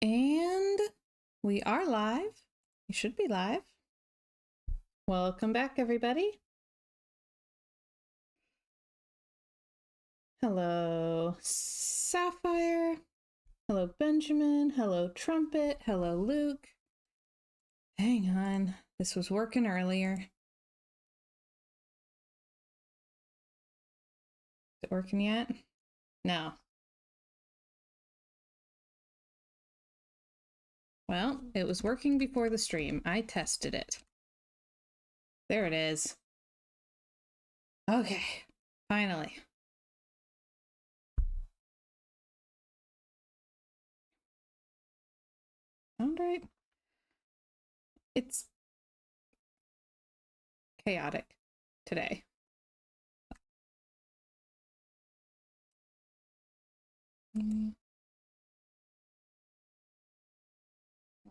And we are live. You should be live. Welcome back, everybody. Hello, Sapphire. Hello, Benjamin. Hello, Trumpet. Hello, Luke. Hang on. This was working earlier. Is it working yet? No. Well, it was working before the stream. I tested it. There it is. Okay, finally. Sound right? It's chaotic today.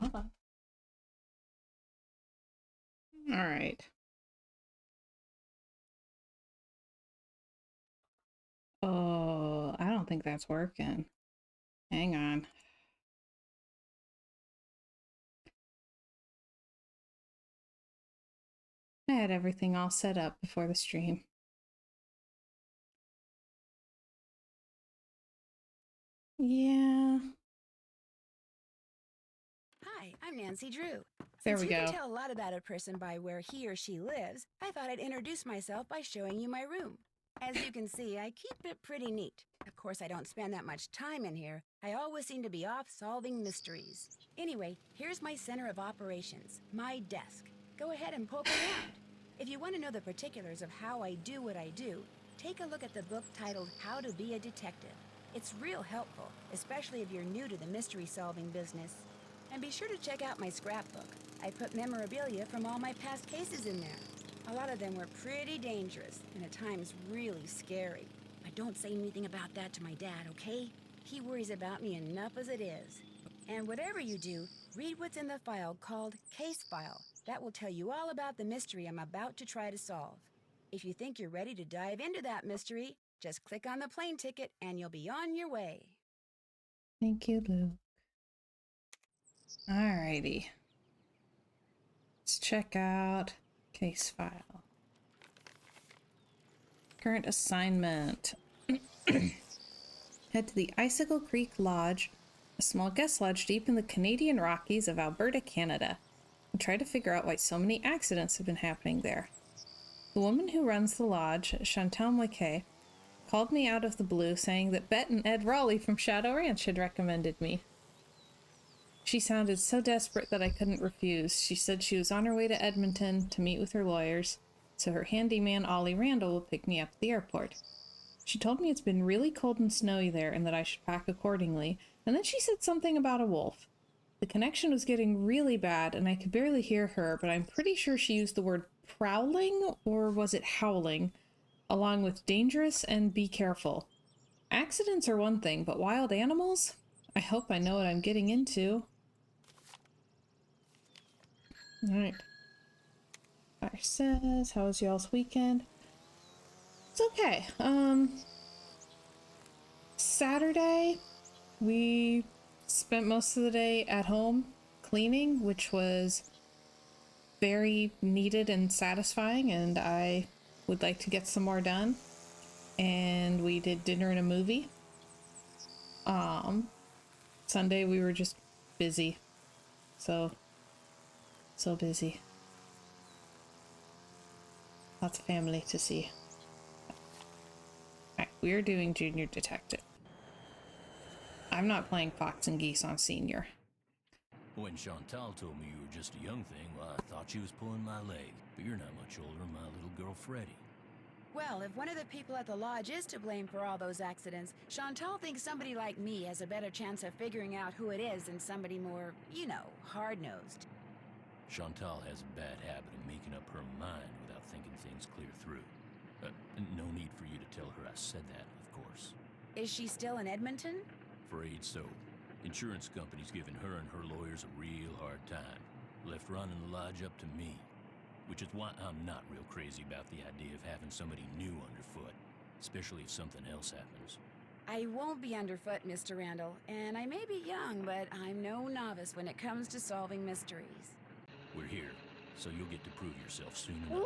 Hold on. All right. Oh, I don't think that's working. Hang on. I had everything all set up before the stream. Yeah. Hi, I'm Nancy Drew. There Since we you go. can tell a lot about a person by where he or she lives, I thought I'd introduce myself by showing you my room. As you can see, I keep it pretty neat. Of course, I don't spend that much time in here. I always seem to be off solving mysteries. Anyway, here's my center of operations, my desk. Go ahead and poke around. If you want to know the particulars of how I do what I do, take a look at the book titled How to Be a Detective. It's real helpful, especially if you're new to the mystery solving business. And be sure to check out my scrapbook. I put memorabilia from all my past cases in there. A lot of them were pretty dangerous and at times really scary. But don't say anything about that to my dad, okay? He worries about me enough as it is. And whatever you do, read what's in the file called Case File. That will tell you all about the mystery I'm about to try to solve. If you think you're ready to dive into that mystery, just click on the plane ticket and you'll be on your way. Thank you, Luke. Alrighty. Let's check out case file. Current assignment. Head to the Icicle Creek Lodge, a small guest lodge deep in the Canadian Rockies of Alberta, Canada, and try to figure out why so many accidents have been happening there. The woman who runs the lodge, Chantal Moquet, called me out of the blue saying that Bet and Ed Raleigh from Shadow Ranch had recommended me. She sounded so desperate that I couldn't refuse. She said she was on her way to Edmonton to meet with her lawyers, so her handyman Ollie Randall will pick me up at the airport. She told me it's been really cold and snowy there and that I should pack accordingly, and then she said something about a wolf. The connection was getting really bad and I could barely hear her, but I'm pretty sure she used the word prowling, or was it howling, along with dangerous and be careful. Accidents are one thing, but wild animals? I hope I know what I'm getting into. Alright. Fire says, how was y'all's weekend? It's okay. Saturday, we spent most of the day at home cleaning, which was very needed and satisfying, and I would like to get some more done. And we did dinner and a movie. Sunday we were just busy. So busy. Lots of family to see. Alright, we're doing Junior Detective. I'm not playing Fox and Geese on Senior. When Chantal told me you were just a young thing, well, I thought she was pulling my leg. But you're not much older than my little girl Freddie. Well, if one of the people at the lodge is to blame for all those accidents, Chantal thinks somebody like me has a better chance of figuring out who it is than somebody more, hard-nosed. Chantal has a bad habit of making up her mind without thinking things clear through. No need for you to tell her I said that, of course. Is she still in Edmonton? Afraid so. Insurance company's giving her and her lawyers a real hard time. Left running the lodge up to me. Which is why I'm not real crazy about the idea of having somebody new underfoot, especially if something else happens. I won't be underfoot, Mr. Randall, and I may be young, but I'm no novice when it comes to solving mysteries. We're here, so you'll get to prove yourself soon enough.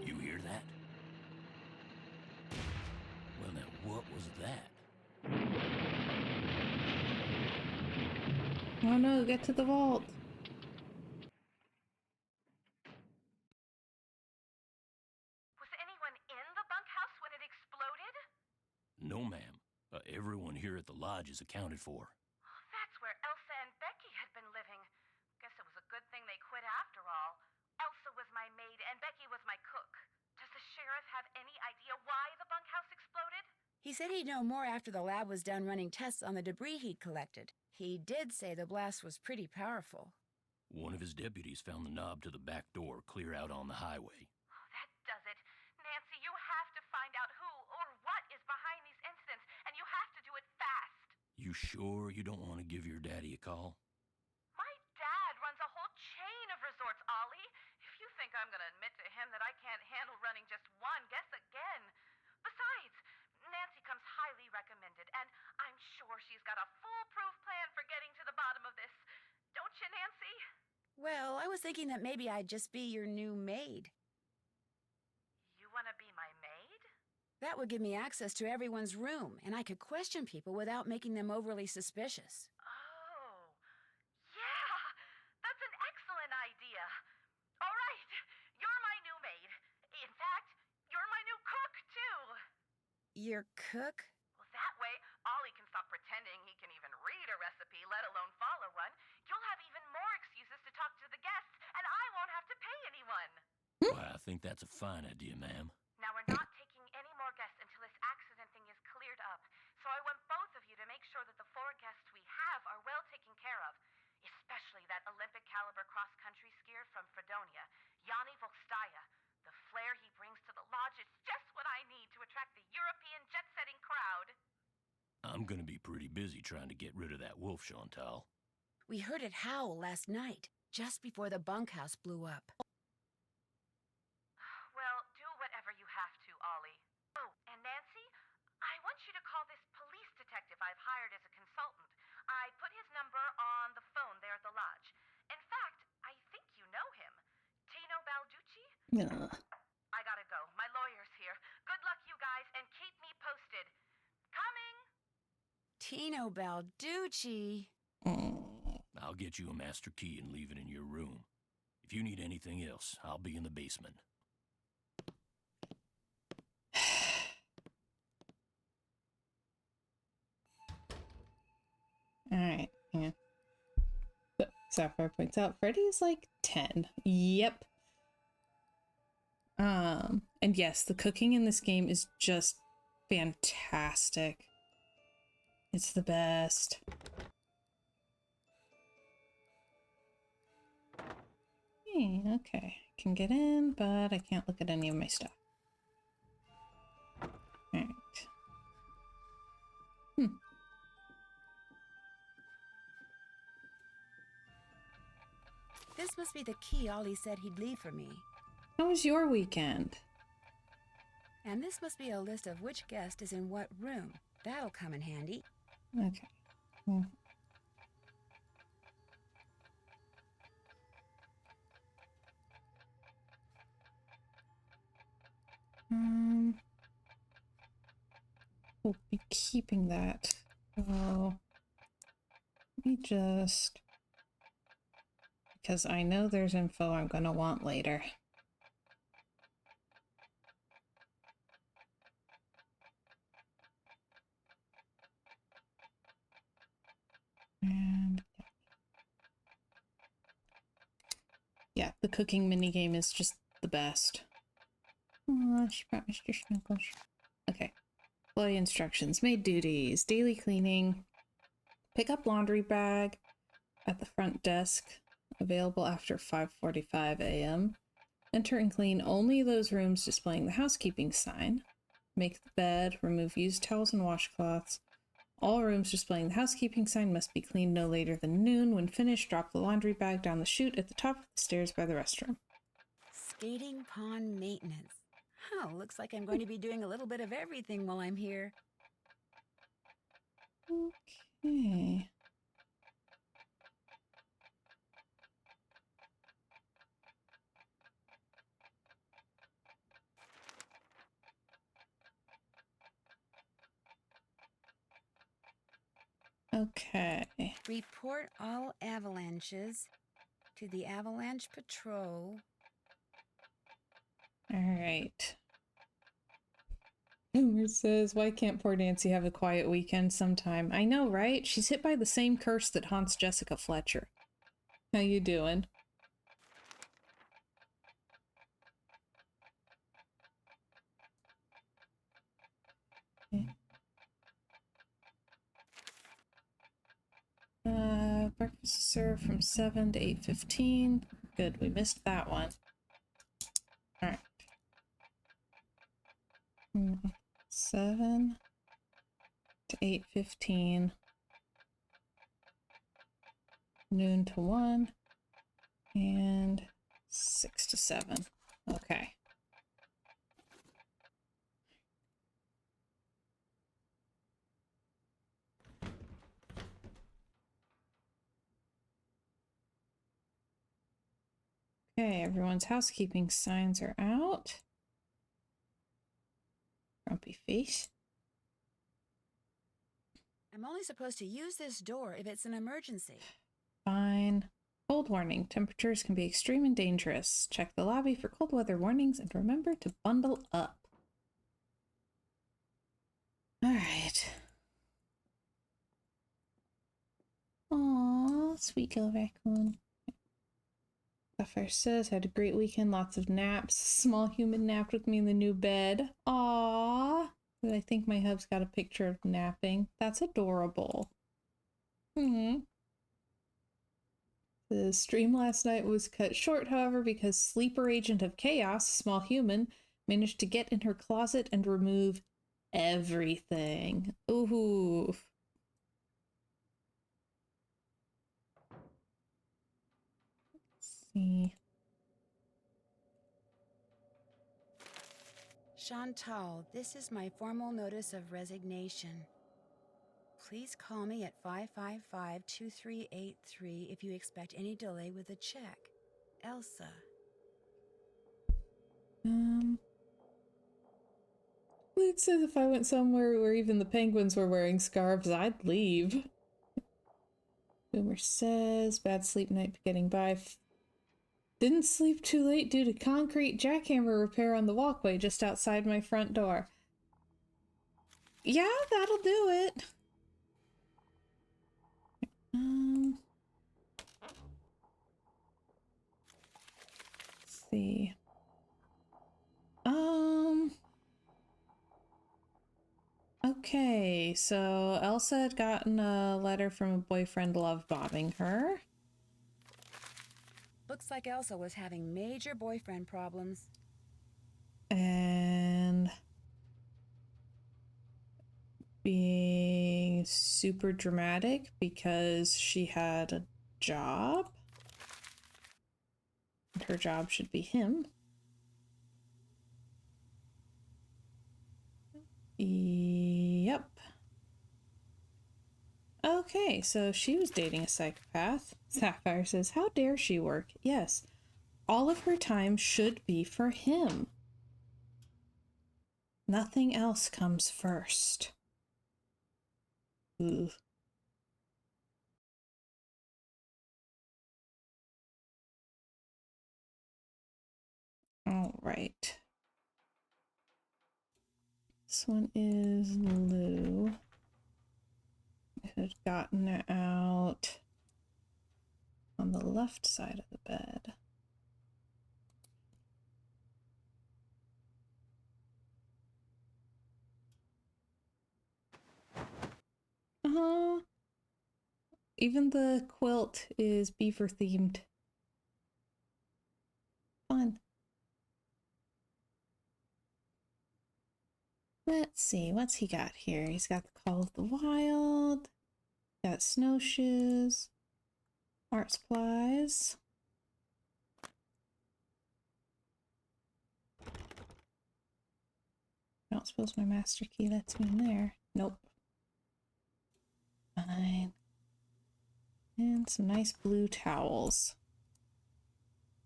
You hear that? Well, now, what was that? Oh no, get to the vault. Was anyone in the bunkhouse when it exploded? No, ma'am. Everyone here at the lodge is accounted for. That's where Elsa and Becky had been living. Guess it was a good thing they quit after all. Elsa was my maid and Becky was my cook. Does the sheriff have any idea why the bunkhouse exploded? He said he'd know more after the lab was done running tests on the debris he'd collected. He did say the blast was pretty powerful. One of his deputies found the knob to the back door clear out on the highway. Oh, that does it. Nancy, you have to find out who or what is behind these incidents, and you have to do it fast. You sure you don't want to give your daddy a call? My dad runs a whole chain of resorts, Ollie. If you think I'm going to admit to him that I can't handle running just one, guess again. Besides, Nancy comes highly recommended, and I'm sure she's got a foolproof plan for getting to the bottom of this. Don't you, Nancy? Well, I was thinking that maybe I'd just be your new maid. You want to be my maid? That would give me access to everyone's room, and I could question people without making them overly suspicious. Oh, yeah, that's an excellent idea. All right, you're my new maid. In fact, you're my new cook, too. Your cook? Well, that way, Ollie can stop pretending he can even read a recipe, let alone follow one. You'll have even more excuses to talk to the guests, and I won't have to pay anyone. Why, I think that's a fine idea, ma'am. Now, we're not taking any more guests until this accident thing is cleared up. So I want both of you to make sure that the 4 guests we have are well taken care of. Especially that Olympic caliber cross-country skier from Fredonia, Yanni Volstaya. The flair he brings to the lodge is just what I need to attract the European jet-setting crowd. I'm gonna be pretty busy trying to get rid of that wolf, Chantal. We heard it howl last night, just before the bunkhouse blew up. Well, do whatever you have to, Ollie. Oh, and Nancy, I want you to call this police detective I've hired as a consultant. I put his number on the phone there at the lodge. In fact, I think you know him. Tino Balducci? Ugh. I gotta go. My lawyer's here. Good luck, you guys, and keep me posted. Coming! Tino Balducci. I'll get you a master key and leave it in your room. If you need anything else, I'll be in the basement. Alright, yeah. So, Sapphire points out Freddy's like 10. Yep. And yes, the cooking in this game is just fantastic. It's the best. Okay, I can get in, but I can't look at any of my stuff. Alright. This must be the key Ollie said he'd leave for me. How was your weekend? And this must be a list of which guest is in what room. That'll come in handy. Okay. Hmm. We'll be keeping that. So let me just, because I know there's info I'm going to want later. And yeah, the cooking minigame is just the best. Aw, she brought Mr. Schnuckles. Okay. Employee instructions. Maid duties. Daily cleaning. Pick up laundry bag at the front desk. Available after 5:45 a.m. Enter and clean only those rooms displaying the housekeeping sign. Make the bed. Remove used towels and washcloths. All rooms displaying the housekeeping sign must be cleaned no later than noon. When finished, drop the laundry bag down the chute at the top of the stairs by the restroom. Skating pond maintenance. Wow, looks like I'm going to be doing a little bit of everything while I'm here. Okay. Okay. Report all avalanches to the Avalanche Patrol. All right. Boomer says, why can't poor Nancy have a quiet weekend sometime? I know, right? She's hit by the same curse that haunts Jessica Fletcher. How you doing? Breakfast is served from 7 to 8:15. Good, we missed that one. All right. 7 to 8:15. Noon to 1. And 6 to 7. Okay. Okay, everyone's housekeeping signs are out. Grumpy face. I'm only supposed to use this door if it's an emergency. Fine. Cold warning. Temperatures can be extreme and dangerous. Check the lobby for cold weather warnings and remember to bundle up. All right. Aww, sweet little raccoon. Sapphire says, had a great weekend, lots of naps. Small human napped with me in the new bed. Aww. I think my hub's got a picture of napping. That's adorable. The stream last night was cut short, however, because Sleeper Agent of Chaos, small human, managed to get in her closet and remove everything. Ooh. Let's see. Chantal, this is my formal notice of resignation. Please call me at 555-2383 if you expect any delay with the check. Elsa. It says if I went somewhere where even the penguins were wearing scarves, I'd leave. Boomer says, bad sleep night getting by. Didn't sleep too late due to concrete jackhammer repair on the walkway just outside my front door. Yeah, that'll do it. Let's see. Okay, so Elsa had gotten a letter from a boyfriend love bombing her. Looks like Elsa was having major boyfriend problems. And being super dramatic because she had a job. And her job should be him. Yep. Okay, so she was dating a psychopath. Sapphire says, how dare she work? Yes, all of her time should be for him. Nothing else comes first. Ooh. All right. This one is Lou. Had gotten her out on the left side of the bed. Even the quilt is beaver themed. Fun. Let's see, what's he got here? He's got the Call of the Wild, got snowshoes, art supplies. suppose my master key lets me in there. Nope. Fine. And some nice blue towels.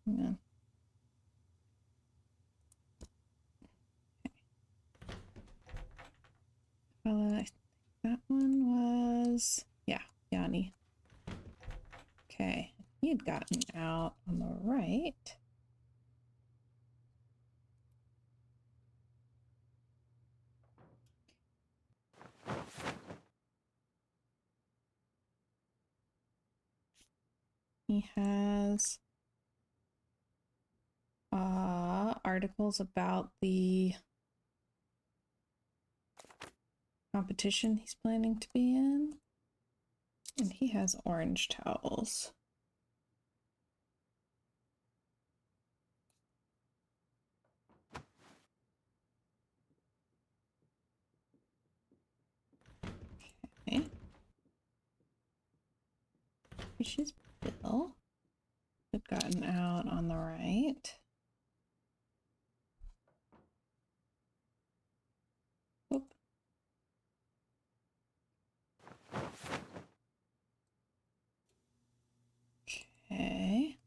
Hang on. I think that one was... yeah, Yanni. Okay. He had gotten out on the right. He has articles about the competition he's planning to be in. And he has orange towels. Okay. Which is Bill. Had gotten out on the right. Whoop. Okay.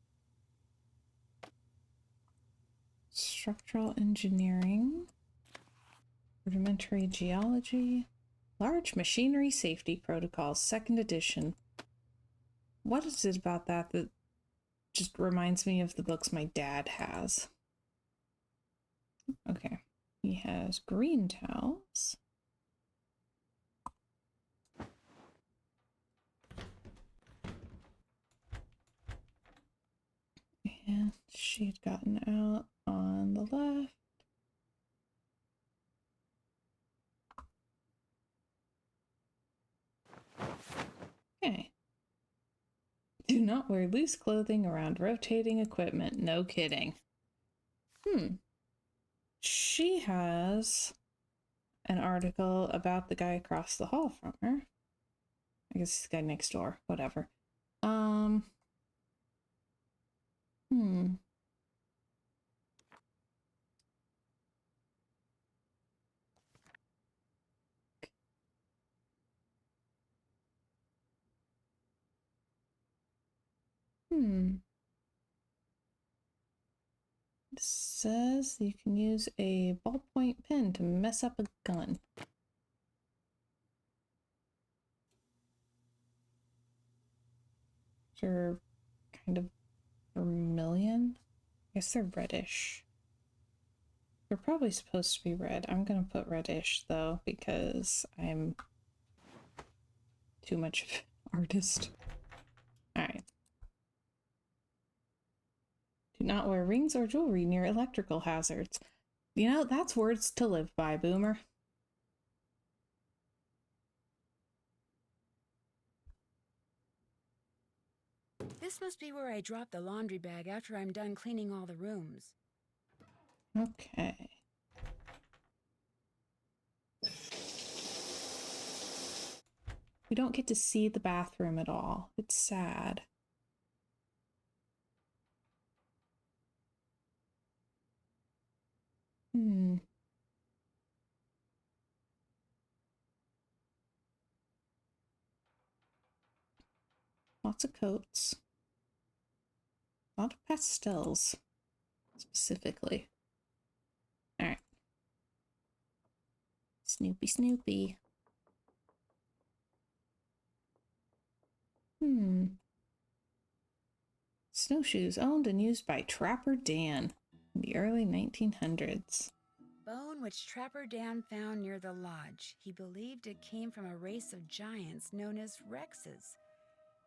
Structural engineering. Rudimentary geology. Large machinery safety protocols, 2nd edition. What is it about that that just reminds me of the books my dad has? Okay. He has green towels. And she had gotten out on the left. Okay. Do not wear loose clothing around rotating equipment. No kidding. She has an article about the guy across the hall from her. I guess it's the guy next door. Whatever. It says you can use a ballpoint pen to mess up a gun. They're kind of vermilion. I guess they're reddish. They're probably supposed to be red. I'm gonna put reddish though because I'm too much of an artist. Alright. Do not wear rings or jewelry near electrical hazards. You know, that's words to live by, Boomer. This must be where I drop the laundry bag after I'm done cleaning all the rooms. Okay. We don't get to see the bathroom at all. It's sad. Lots of coats. A lot of pastels, specifically. Alright. Snoopy, Snoopy. Snowshoes owned and used by Trapper Dan in the early 1900s. Bone which Trapper Dan found near the lodge. He believed it came from a race of giants known as Rexes.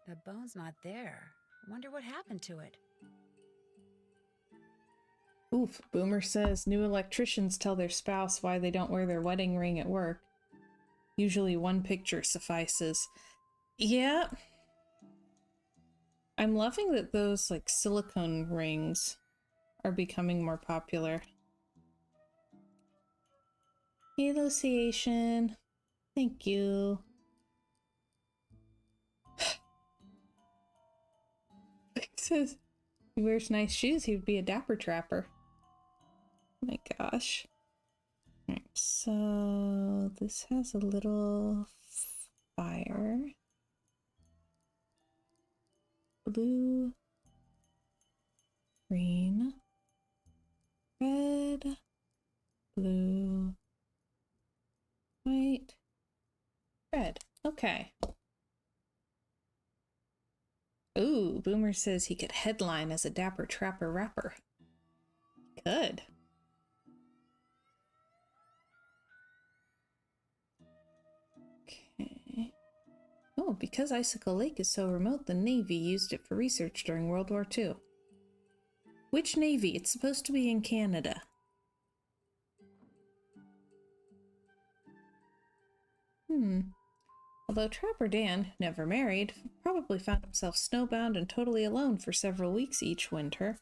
The bone's not there. Wonder what happened to it. Oof, Boomer says new electricians tell their spouse why they don't wear their wedding ring at work. Usually one picture suffices. Yeah. I'm loving that those like silicone rings are becoming more popular. Hallucination. Thank you. It says he wears nice shoes, he would be a dapper trapper. Oh my gosh. Alright, So this has a little fire. Blue, green, red, blue, white, red. Okay. Ooh, Boomer says he could headline as a dapper trapper rapper. Could. Okay. Oh, because Icicle Lake is so remote, the Navy used it for research during World War II. Which Navy? It's supposed to be in Canada. Although Trapper Dan, never married, probably found himself snowbound and totally alone for several weeks each winter.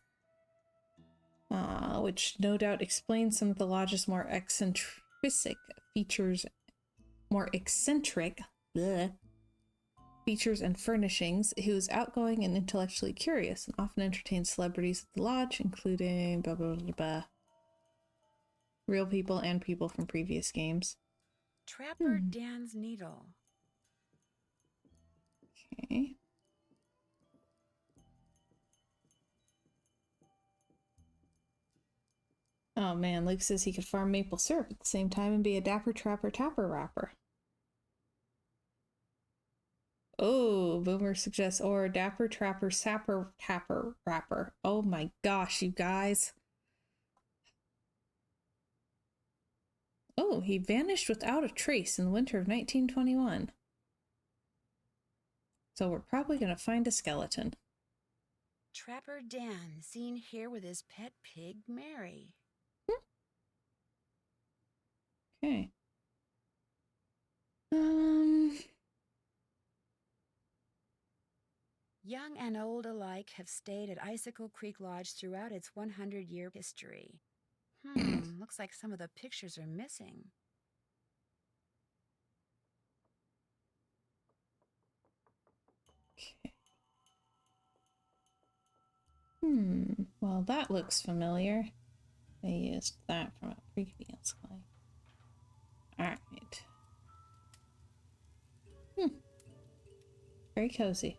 Which no doubt explains some of the lodge's more eccentric features and furnishings. He was outgoing and intellectually curious, and often entertained celebrities at the lodge, including blah blah blah blah. Real people and people from previous games. Trapper Dan's needle. Okay. Oh man, Luke says he could farm maple syrup at the same time and be a dapper trapper tapper rapper. Oh, Boomer suggests, or dapper trapper sapper tapper rapper. Oh my gosh, you guys. Oh, he vanished without a trace in the winter of 1921. So we're probably going to find a skeleton. Trapper Dan, seen here with his pet pig, Mary. Okay. Young and old alike have stayed at Icicle Creek Lodge throughout its 100-year history. Looks like some of the pictures are missing. Okay. Well, that looks familiar. They used that from a previous one. Alright. Very cozy.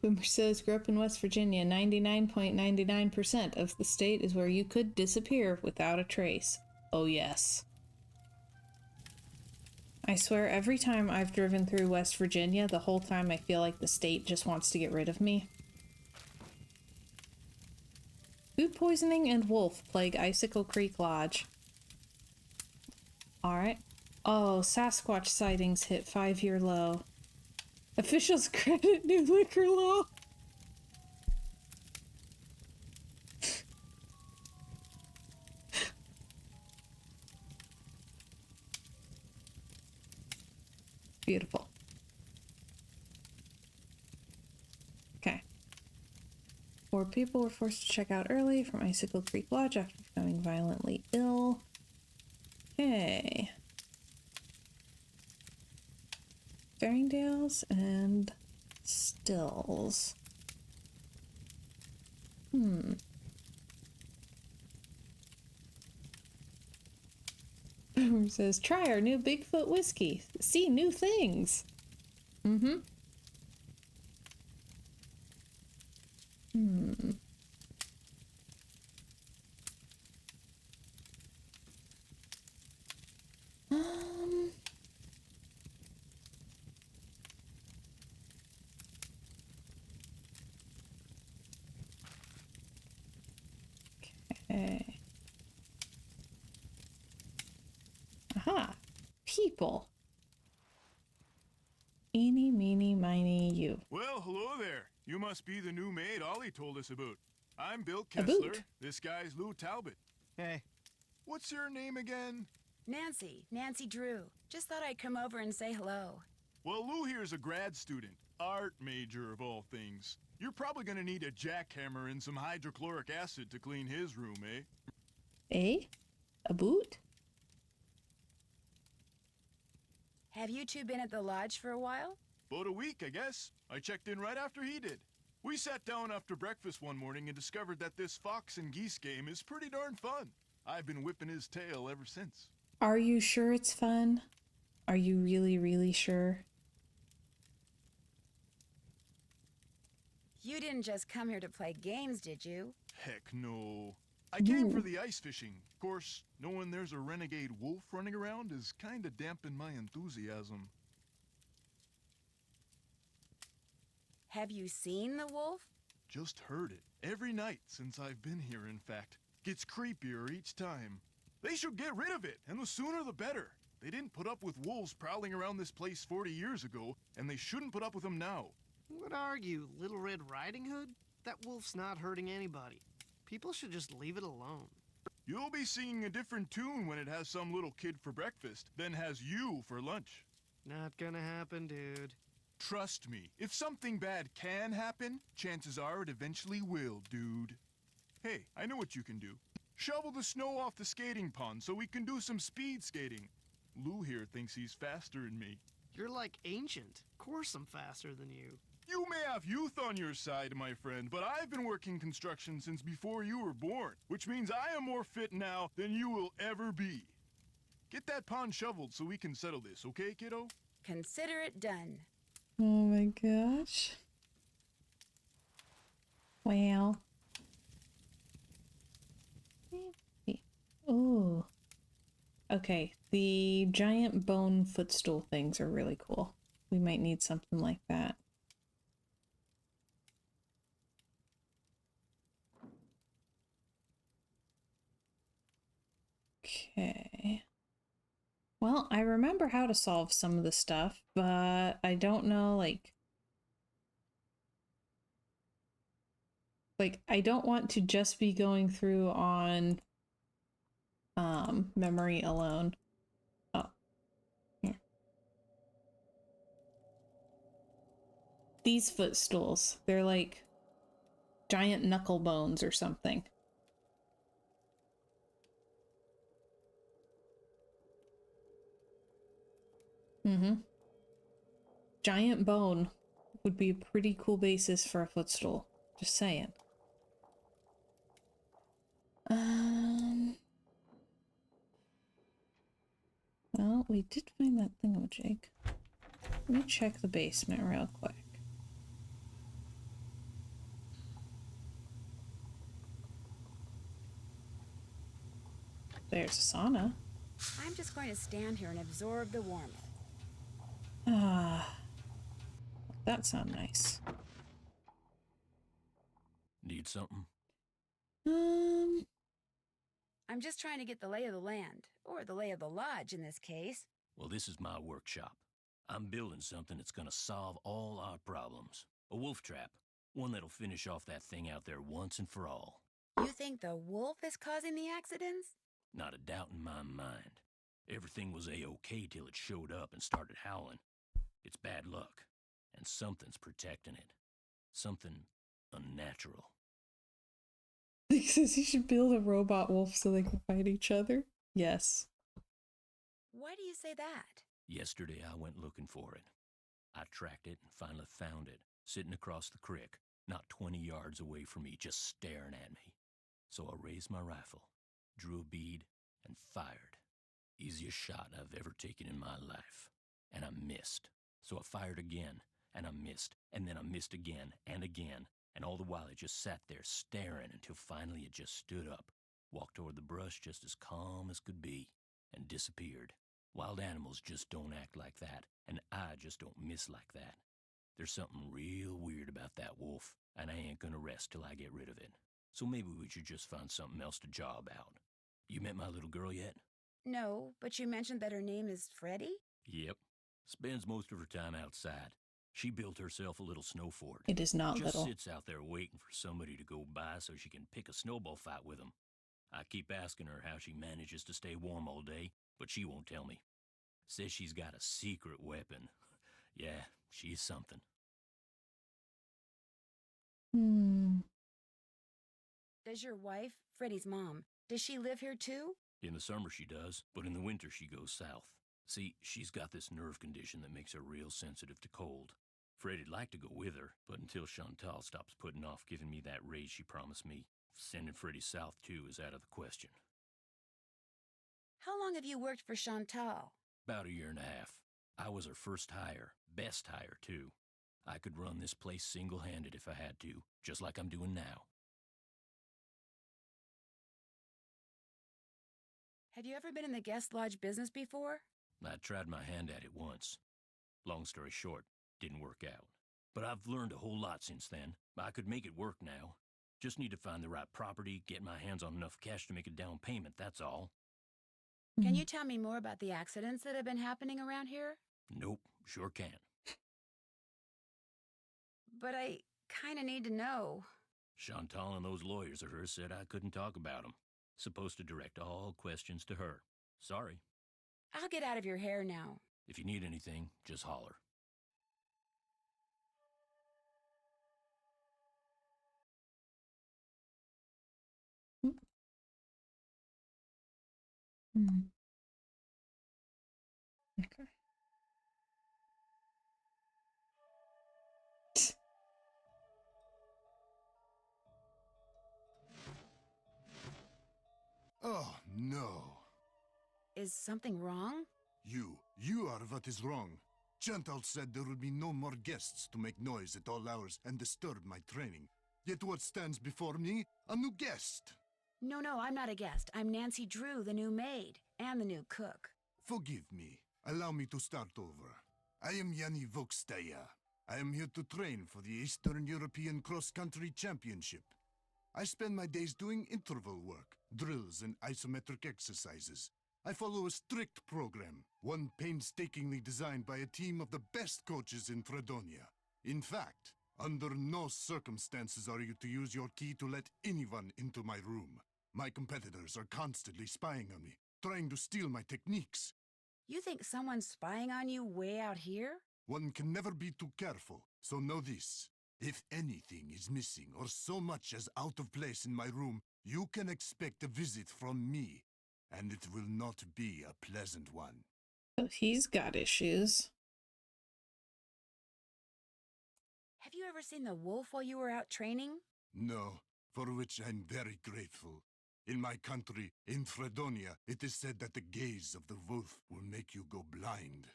Boomer says, grew up in West Virginia. 99.99% of the state is where you could disappear without a trace. Oh, yes. I swear, every time I've driven through West Virginia, the whole time I feel like the state just wants to get rid of me. Food poisoning and wolf plague Icicle Creek Lodge. Alright. Oh, Sasquatch sightings hit 5-year low. Officials credit new liquor law. Beautiful. Okay. 4 people were forced to check out early from Icicle Creek Lodge after becoming violently ill. Okay. Fairingdales and Stills. Boomer says, try our new Bigfoot whiskey. See new things. Okay. Aha. People. Eeny, meeny, miny, you. Well, hello there. You must be the new maid Ollie told us about. I'm Bill A Kessler. boot. This guy's Lou Talbot. Hey. What's your name again? Nancy Drew. Just thought I'd come over and say hello. Well, Lou here's a grad student. Art major, of all things. You're probably gonna need a jackhammer and some hydrochloric acid to clean his room, eh? Eh? A boot? Have you two been at the lodge for a while? About a week, I guess. I checked in right after he did. We sat down after breakfast one morning and discovered that this fox and geese game is pretty darn fun. I've been whipping his tail ever since. Are you sure it's fun? Are you really, really sure? You didn't just come here to play games, did you? Heck no. I came for Ooh. the ice fishing. Of course, knowing there's a renegade wolf running around is kinda dampened my enthusiasm. Have you seen the wolf? Just heard it. Every night since I've been here, in fact. Gets creepier each time. They should get rid of it, and the sooner the better. They didn't put up with wolves prowling around this place 40 years ago, and they shouldn't put up with them now. What are you, Little Red Riding Hood? That wolf's not hurting anybody. People should just leave it alone. You'll be singing a different tune when it has some little kid for breakfast, then has you for lunch. Not gonna happen, dude. Trust me, if something bad can happen, chances are it eventually will, dude. Hey, I know what you can do. Shovel the snow off the skating pond so we can do some speed skating. Lou here thinks he's faster than me. You're like ancient. Of course I'm faster than you. You may have youth on your side, my friend, but I've been working construction since before you were born, which means I am more fit now than you will ever be. Get that pond shoveled so we can settle this, okay, kiddo? Consider it done. Oh my gosh. Wow. Oh. Okay, the giant bone footstool things are really cool. We might need something like that. Okay. Well, I remember how to solve some of the stuff, but I don't know, like, I don't want to just be going through on memory alone. Oh, here. These footstools, they're like giant knuckle bones or something. Mm-hmm. Giant bone would be a pretty cool basis for a footstool. Just saying. Well, we did find that thingamajig. Let me check the basement real quick. There's a sauna. I'm just going to stand here and absorb the warmth. Ah, that sounds nice. Need something? I'm just trying to get the lay of the land, or the lay of the lodge in this case. Well, this is my workshop. I'm building something that's gonna solve all our problems. A wolf trap. One that'll finish off that thing out there once and for all. You think the wolf is causing the accidents? Not a doubt in my mind. Everything was a-okay till it showed up and started howling. It's bad luck, and something's protecting it. Something unnatural. He says you should build a robot wolf so they can fight each other. Yes. Why do you say that? Yesterday I went looking for it. I tracked it and finally found it, sitting across the creek, not 20 yards away from me, just staring at me. So I raised my rifle, drew a bead, and fired. Easiest shot I've ever taken in my life. And I missed. So I fired again, and I missed, and then I missed again, and all the while it just sat there staring until finally it just stood up, walked toward the brush just as calm as could be, and disappeared. Wild animals just don't act like that, and I just don't miss like that. There's something real weird about that wolf, and I ain't gonna rest till I get rid of it. So maybe we should just find something else to job out. You met my little girl yet? No, but you mentioned that her name is Freddie? Yep. Spends most of her time outside. She built herself a little snow fort. It is not Just little. sits out there waiting for somebody to go by so she can pick a snowball fight with them. I keep asking her how she manages to stay warm all day, but she won't tell me. Says she's got a secret weapon. Yeah, she's something. Does your wife, Freddie's mom, does she live here too? In the summer she does, but in the winter she goes south. See, she's got this nerve condition that makes her real sensitive to cold. Freddie'd like to go with her, but until Chantal stops putting off giving me that raise she promised me, sending Freddie south too is out of the question. How long have you worked for Chantal? About 1.5 years. I was her first hire, best hire too. I could run this place single-handed if I had to, just like I'm doing now. Have you ever been in the guest lodge business before? I tried my hand at it once. Long story short, didn't work out. But I've learned a whole lot since then. I could make it work now. Just need to find the right property, get my hands on enough cash to make a down payment, that's all. Can you tell me more about the accidents that have been happening around here? Nope, sure can. But I kinda need to know. Chantal and those lawyers of hers said I couldn't talk about them. Supposed to direct all questions to her. Sorry. I'll get out of your hair now. If you need anything, just holler. Okay. Oh, no. Is something wrong? You are what is wrong. Chantal said there would be no more guests to make noise at all hours and disturb my training. Yet what stands before me? A new guest. No, I'm not a guest. I'm Nancy Drew, the new maid, and the new cook. Forgive me. Allow me to start over. I am Yanni Vokstaya. I am here to train for the Eastern European Cross Country Championship. I spend my days doing interval work, drills, and isometric exercises. I follow a strict program, one painstakingly designed by a team of the best coaches in Fredonia. In fact, under no circumstances are you to use your key to let anyone into my room. My competitors are constantly spying on me, trying to steal my techniques. You think someone's spying on you way out here? One can never be too careful, so know this. If anything is missing or so much as out of place in my room, you can expect a visit from me, and it will not be a pleasant one. So he's got issues. Have you ever seen the wolf while you were out training? No, for which I'm very grateful. In my country, in Fredonia, it is said that the gaze of the wolf will make you go blind.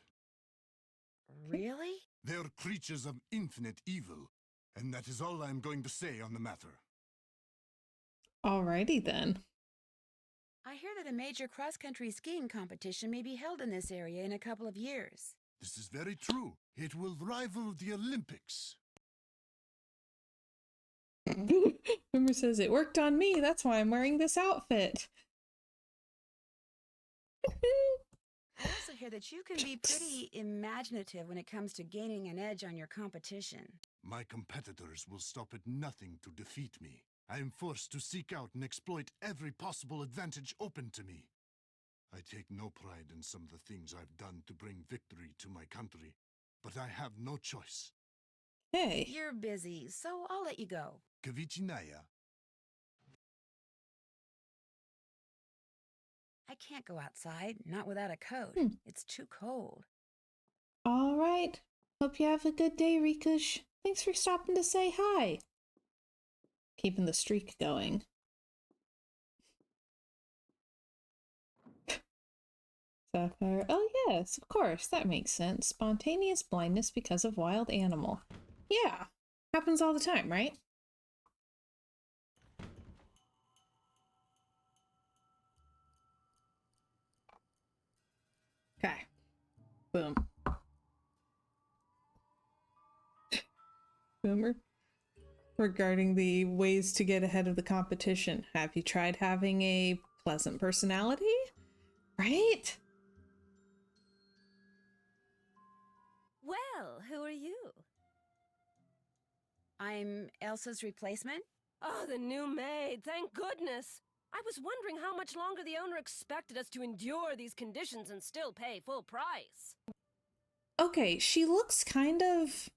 Really? They are creatures of infinite evil, and that is all I am going to say on the matter. Alrighty then. I hear that a major cross-country skiing competition may be held in this area in a couple of years. This is very true. It will rival the Olympics. Boomer says, it worked on me. That's why I'm wearing this outfit. I also hear that you can be pretty imaginative when it comes to gaining an edge on your competition. My competitors will stop at nothing to defeat me. I am forced to seek out and exploit every possible advantage open to me. I take no pride in some of the things I've done to bring victory to my country, but I have no choice. Hey. You're busy, so I'll let you go. Kavichinaya. I can't go outside, not without a coat. It's too cold. All right. Hope you have a good day, Rikush. Thanks for stopping to say hi. Keeping the streak going. Sapphire. Oh, yes, of course. That makes sense. Spontaneous blindness because of wild animal. Yeah. Happens all the time, right? Okay. Boom. Boomer. Regarding the ways to get ahead of the competition, have you tried having a pleasant personality? Right? Well, who are you? I'm Elsa's replacement? Oh, the new maid, thank goodness! I was wondering how much longer the owner expected us to endure these conditions and still pay full price. Okay, she looks kind of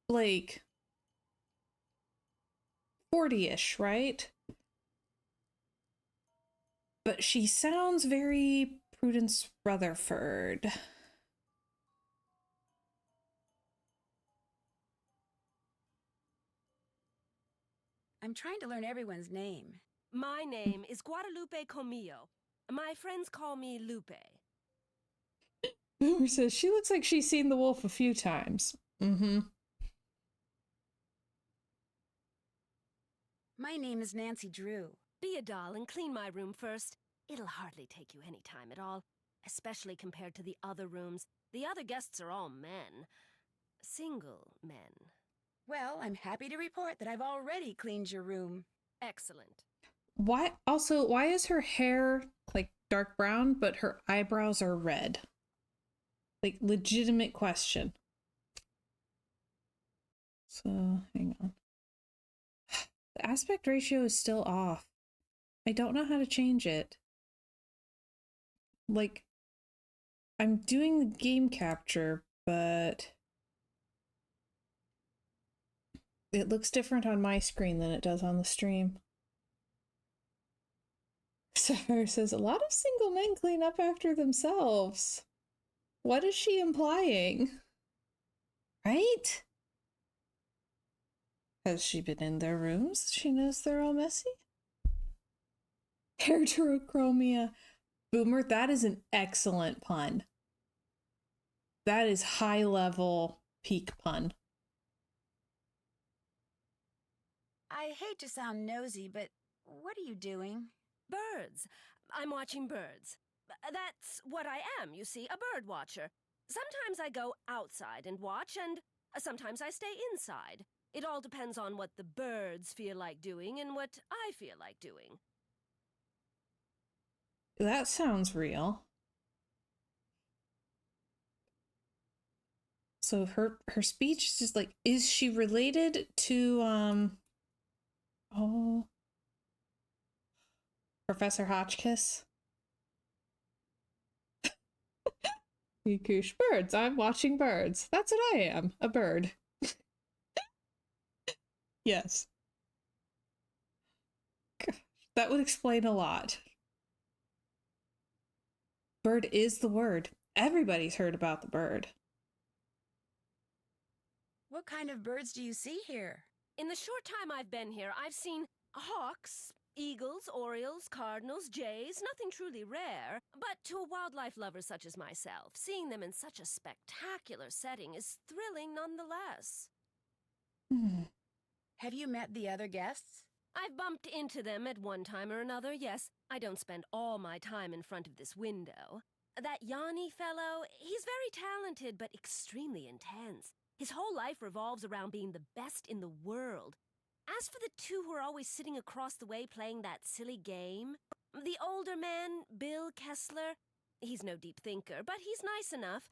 like 40-ish, right? But she sounds very Prudence Rutherford. I'm trying to learn everyone's name. My name is Guadalupe Comillo. My friends call me Lupe. Boomer says she looks like she's seen the wolf a few times. Mm-hmm. My name is Nancy Drew. Be a doll and clean my room first. It'll hardly take you any time at all, especially compared to the other rooms. The other guests are all men. Single men. Well, I'm happy to report that I've already cleaned your room. Excellent. Why is her hair like dark brown, but her eyebrows are red? Like, legitimate question. So, hang on. The aspect ratio is still off. I don't know how to change it. Like, I'm doing the game capture, but it looks different on my screen than it does on the stream. Sapphire says, a lot of single men clean up after themselves. What is she implying? Right? Has she been in their rooms? She knows they're all messy? Heterochromia. Boomer, that is an excellent pun. That is high level peak pun. I hate to sound nosy, but what are you doing? Birds. I'm watching birds. That's what I am, you see, a bird watcher. Sometimes I go outside and watch, and sometimes I stay inside. It all depends on what the birds feel like doing and what I feel like doing. That sounds real. So her speech is just like, is she related to Professor Hotchkiss? Yikush, birds. I'm watching birds. That's what I am, a bird. Yes. Gosh, that would explain a lot. Bird is the word. Everybody's heard about the bird. What kind of birds do you see here? In the short time I've been here, I've seen hawks, eagles, orioles, cardinals, jays, nothing truly rare. But to a wildlife lover such as myself, seeing them in such a spectacular setting is thrilling nonetheless. Have you met the other guests? I've bumped into them at one time or another, yes. I don't spend all my time in front of this window. That Yanni fellow, he's very talented, but extremely intense. His whole life revolves around being the best in the world. As for the two who are always sitting across the way playing that silly game, the older man, Bill Kessler, he's no deep thinker, but he's nice enough.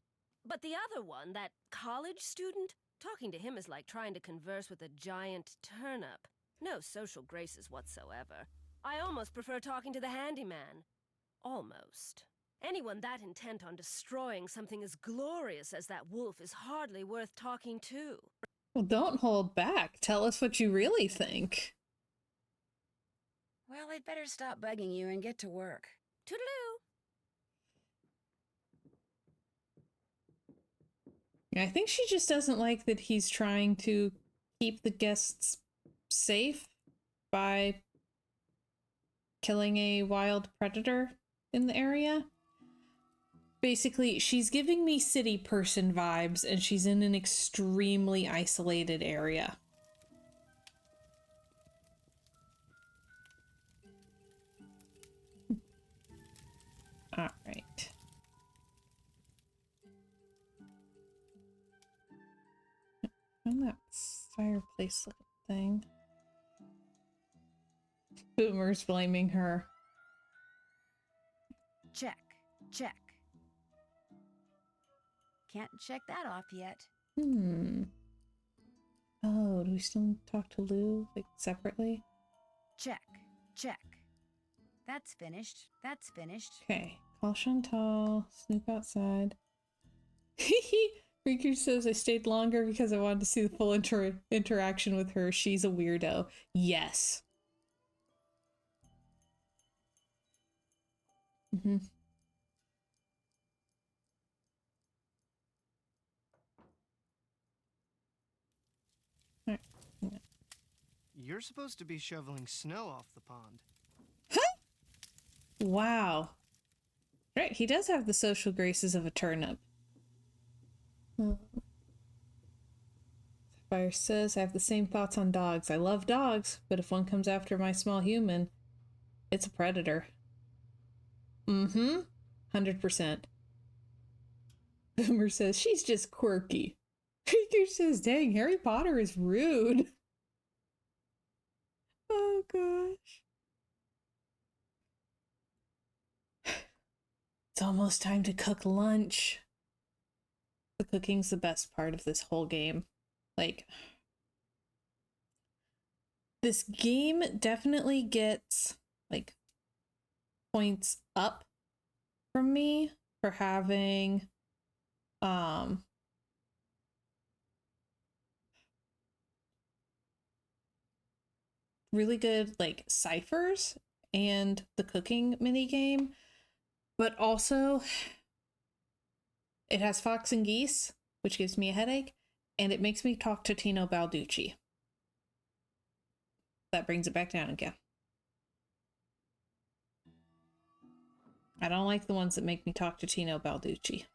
But the other one, that college student, talking to him is like trying to converse with a giant turnip. No social graces whatsoever. I almost prefer talking to the handyman. Almost. Anyone that intent on destroying something as glorious as that wolf is hardly worth talking to. Well, don't hold back. Tell us what you really think. Well, I'd better stop bugging you and get to work. Toodaloo! I think she just doesn't like that he's trying to keep the guests safe by killing a wild predator in the area. Basically, she's giving me city person vibes, and she's in an extremely isolated area. All right. Find that fireplace looking thing. Boomer's blaming her. Check, check. Can't check that off yet. Oh, do we still talk to Lou, like, separately? Check, check. That's finished. That's finished. Okay. Call Chantal. Snoop outside. Riku says I stayed longer because I wanted to see the full interaction with her. She's a weirdo. Yes. You're You're supposed to be shoveling snow off the pond. Wow. Right, he does have the social graces of a turnip. Fire says, I have the same thoughts on dogs. I love dogs, but if one comes after my small human, it's a predator. 100%. Boomer says, she's just quirky. Creaker says, dang, Harry Potter is rude. Oh, gosh. It's almost time to cook lunch. The cooking's the best part of this whole game. Like, this game definitely gets, like, points up from me for having, really good, like, ciphers and the cooking mini game, but also it has Fox and Geese, which gives me a headache, and it makes me talk to Tino Balducci. That brings it back down again. I don't like the ones that make me talk to Tino Balducci.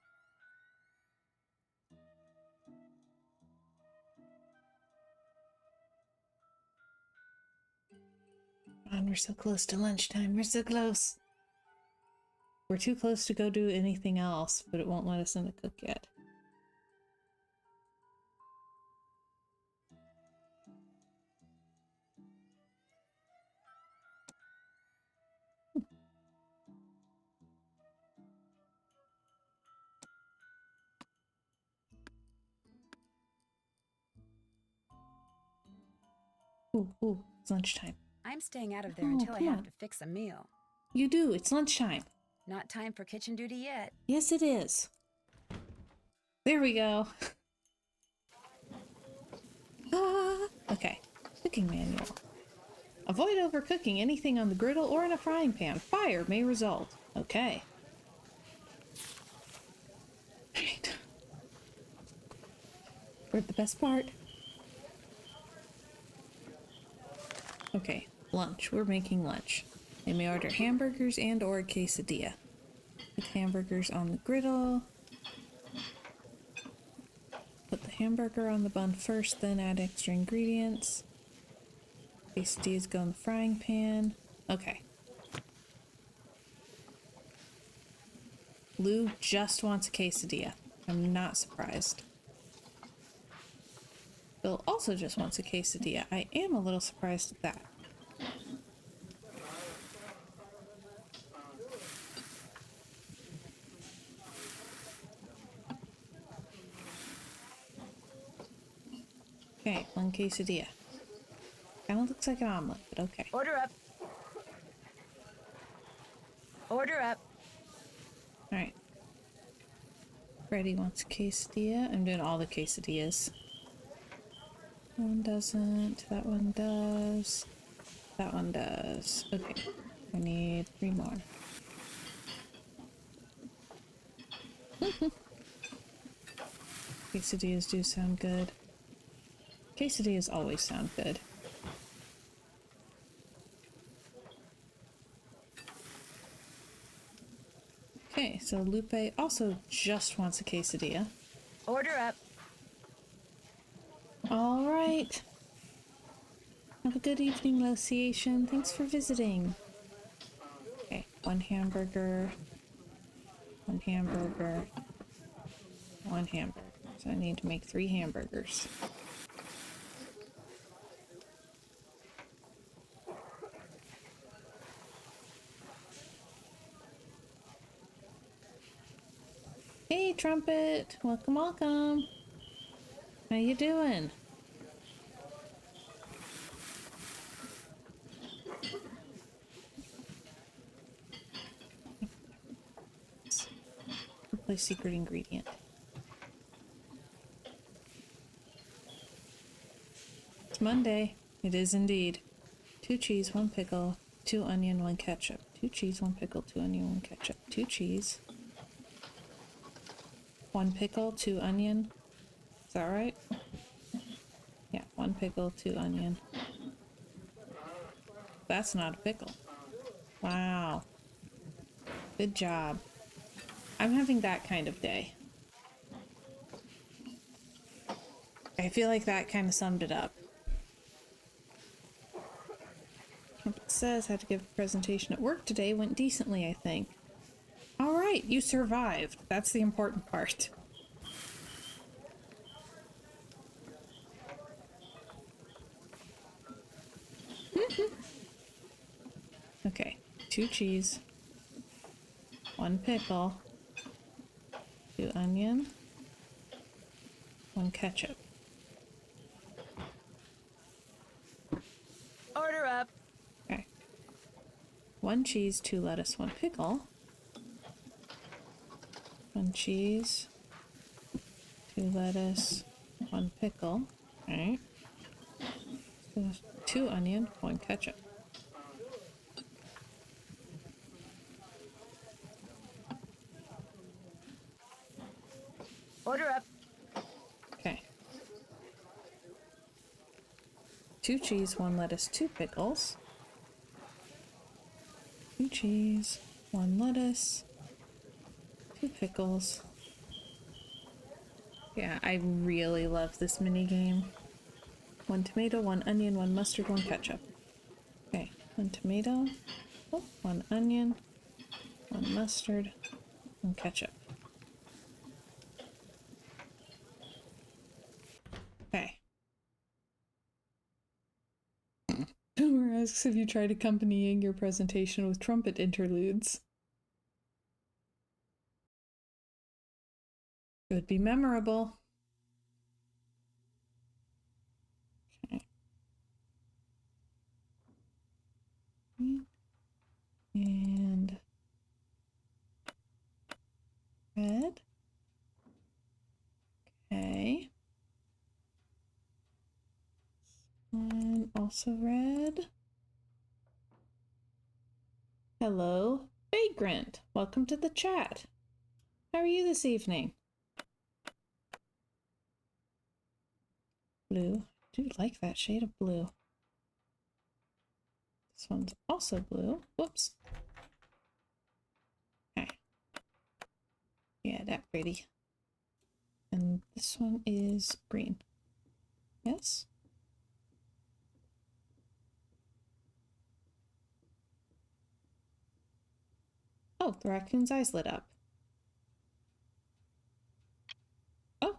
And we're so close to lunchtime. We're so close. We're too close to go do anything else, but it won't let us in to cook yet. Ooh, it's lunchtime. I'm staying out of there Oh, until I come have on. to fix a meal. You do, it's lunchtime. Not time for kitchen duty yet. Yes, it is. There we go. Okay, cooking manual. Avoid overcooking anything on the griddle or in a frying pan. Fire may result. Okay. Right. We're at the best part. Okay, lunch. We're making lunch. They may order hamburgers and or a quesadilla. Put hamburgers on the griddle. Put the hamburger on the bun first, then add extra ingredients. Quesadillas go in the frying pan. Okay. Lou just wants a quesadilla. I'm not surprised. Bill also just wants a quesadilla. I am a little surprised at that. Okay, one quesadilla. Kind of looks like an omelet, but okay. Order up. Order up. Alright. Freddy wants a quesadilla. I'm doing all the quesadillas. One doesn't. That one does. That one does. Okay. I need 3 more. Quesadillas do sound good. Quesadillas always sound good. Okay, so Lupe also just wants a quesadilla. Order up. All right. Have a good evening, Lociation. Thanks for visiting. Okay, 1 hamburger. 1 hamburger. 1 hamburger. So I need to make 3 hamburgers. Hey, Trumpet. Welcome, welcome. How you doing? Replace secret ingredient. It's Monday. It is indeed. 2 cheese, 1 pickle, 2 onion, 1 ketchup. 2 cheese, 1 pickle, 2 onion, 1 ketchup. 2 cheese, 1 pickle, 2 onion. Is that right? Yeah, 1 pickle, 2 onion. that's not a pickle. Wow. Good job. I'm having that kind of day. I feel like that kind of summed it up. It says had to give a presentation at work today. Went decently, I think. All right, you survived. That's the important part. Okay, 2 cheese, 1 pickle, 2 onion, 1 ketchup. Order up. Okay. 1 cheese, 2 lettuce, 1 pickle. 1 cheese, 2 lettuce, 1 pickle. Alright. 2 onion, 1 ketchup. Order up. Okay. 2 cheese, 1 lettuce, 2 pickles. 2 cheese, 1 lettuce, 2 pickles. Yeah, I really love this mini game. 1 tomato, 1 onion, 1 mustard, 1 ketchup. Okay, 1 tomato, 1 onion, 1 mustard, 1 ketchup. Okay. Boomer asks, have you tried accompanying your presentation with trumpet interludes? It would be memorable. Okay. And red. Okay. And also red. Hello, Vagrant. Welcome to the chat. How are you this evening? Blue. I do like that shade of blue. This one's also blue. Whoops. Okay. Yeah, that pretty. And this one is green. Yes? Oh, the raccoon's eyes lit up. Oh.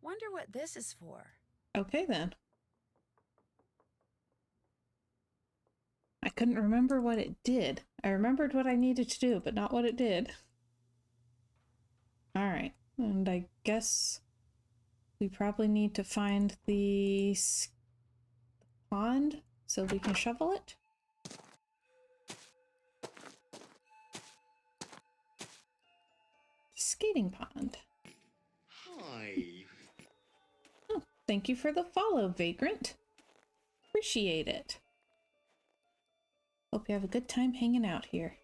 Wonder what this is for. Okay then. I couldn't remember what it did. I remembered what I needed to do, but not what it did. Alright, and I guess we probably need to find the pond so we can shovel it. Skating pond. Hi. Oh, thank you for the follow, Vagrant. Appreciate it. Hope you have a good time hanging out here.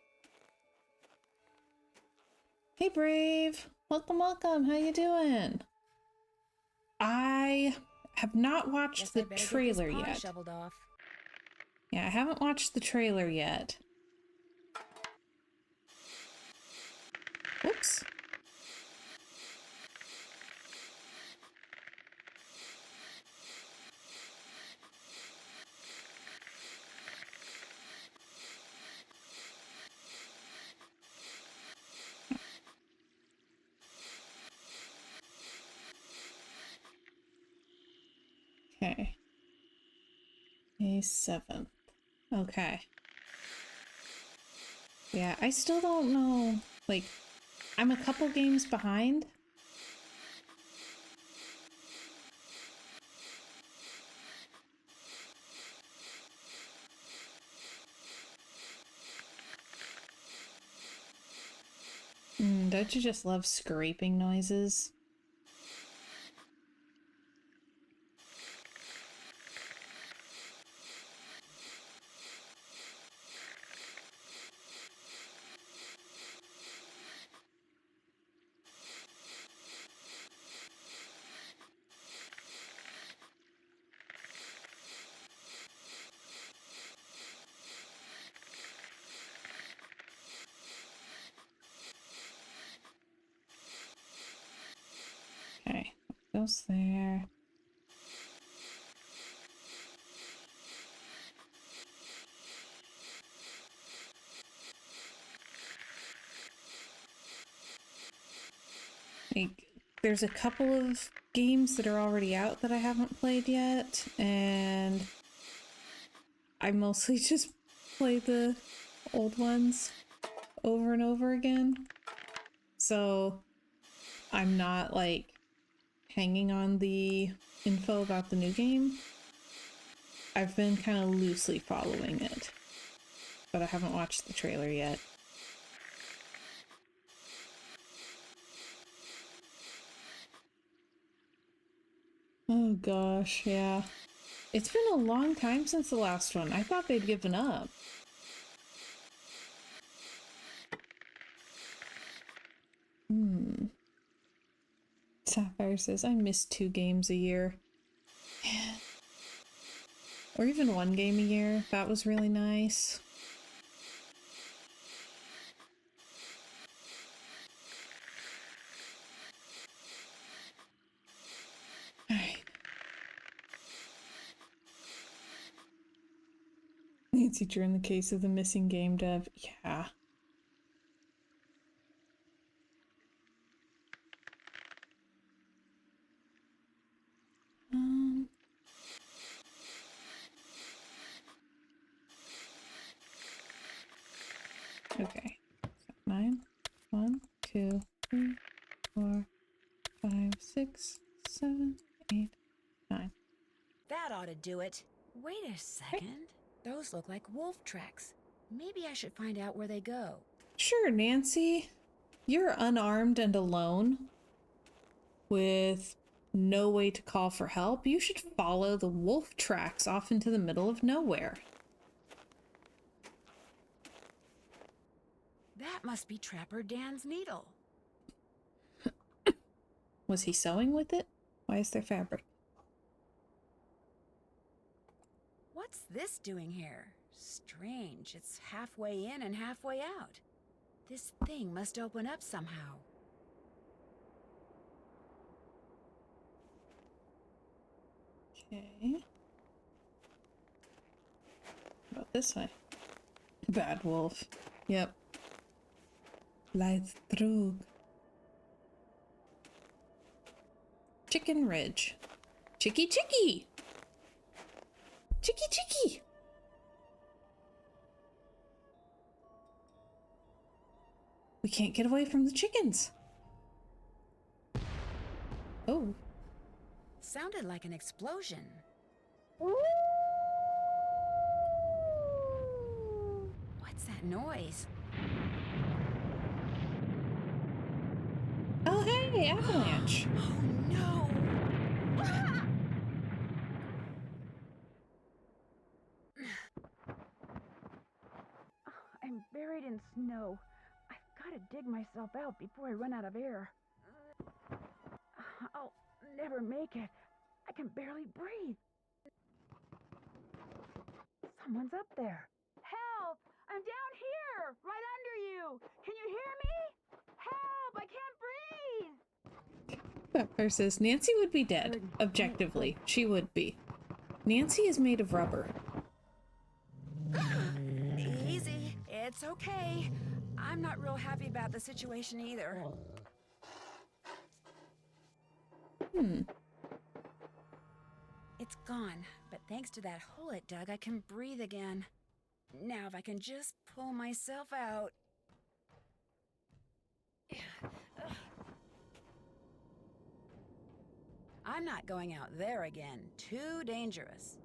Hey, Brave. Welcome, welcome. How you doing? I have not watched the trailer yet. Shoveled off. Yeah, I haven't watched the trailer yet. Whoops. Okay. May 7th. Okay. Yeah, I still don't know. Like, I'm a couple games behind. Don't you just love scraping noises? Almost there. Like, there's a couple of games that are already out that I haven't played yet, and I mostly just play the old ones over and over again. So I'm not like hanging on the info about the new game. I've been kind of loosely following it, but I haven't watched the trailer yet. Oh gosh, yeah. It's been a long time since the last one. I thought they'd given up. Sapphire says, I miss 2 games a year. Or even 1 game a year. That was really nice. Alright. Nancy drew in the case of the missing game dev. Yeah. Okay. 9. 1, 2, 3, 4, 5, 6, 7, 8, 9. That ought to do it. Wait a second. Those look like wolf tracks. Maybe I should find out where they go. Sure, Nancy. You're unarmed and alone with no way to call for help. You should follow the wolf tracks off into the middle of nowhere. That must be Trapper Dan's needle. Was he sewing with it? Why is there fabric? What's this doing here? Strange. It's halfway in and halfway out. This thing must open up somehow. Okay. How about this way? Bad wolf. Yep. Lies through. Chicken Ridge. Chicky Chicky! Chicky Chicky! We can't get away from the chickens. Oh. Sounded like an explosion. What's that noise? Oh, hey, avalanche. Oh no! I'm buried in snow. I've got to dig myself out before I run out of air. I'll never make it. I can barely breathe. Someone's up there. Help! I'm down here, right under you. Can you hear me? Help! I can't breathe. Pepper says Nancy would be dead. Objectively, she would be. Nancy is made of rubber. Easy. It's okay. I'm not real happy about the situation either. It's gone, but thanks to that hole it dug, I can breathe again. Now if I can just pull myself out. I'm not going out there again. Too dangerous.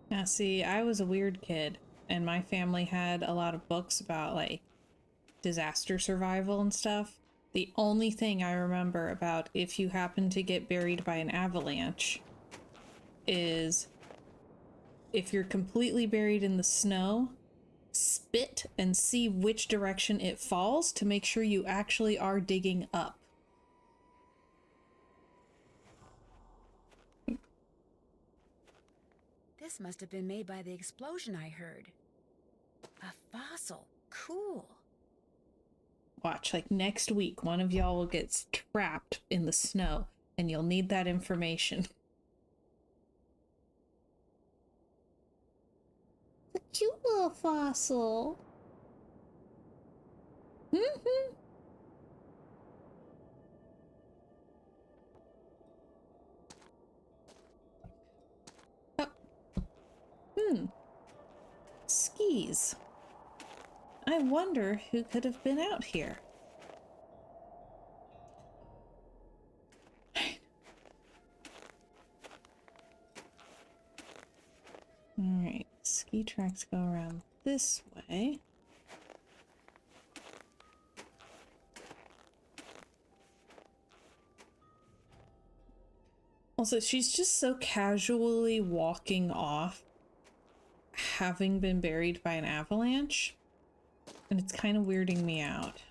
Now see, I was a weird kid, and my family had a lot of books about, like, disaster survival and stuff. The only thing I remember about if you happen to get buried by an avalanche is if you're completely buried in the snow, spit and see which direction it falls to make sure you actually are digging up. This must have been made by the explosion I heard. A fossil. Cool. Watch, like next week, one of y'all will get trapped in the snow and you'll need that information. A cute little fossil. Mm-hmm. Skis. I wonder who could have been out here. Alright, ski tracks go around this way. Also, she's just so casually walking off, having been buried by an avalanche, and it's kind of weirding me out.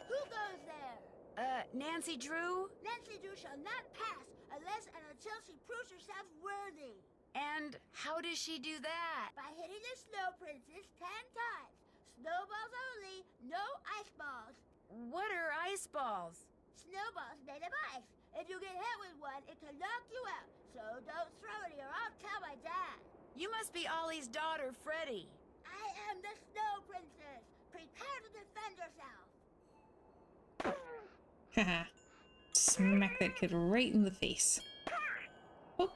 Who goes there? Nancy Drew? Nancy Drew shall not pass unless and until she proves herself worthy. And how does she do that? By hitting the Snow Princess 10 times. Snowballs only, no ice balls. What are ice balls? Snowballs made of ice. If you get hit with one, it can knock you out. So don't throw it or I'll tell my dad. You must be Ollie's daughter, Freddie. I am the Snow Princess. Prepare to defend yourself. Haha. Smack that kid right in the face. Oh.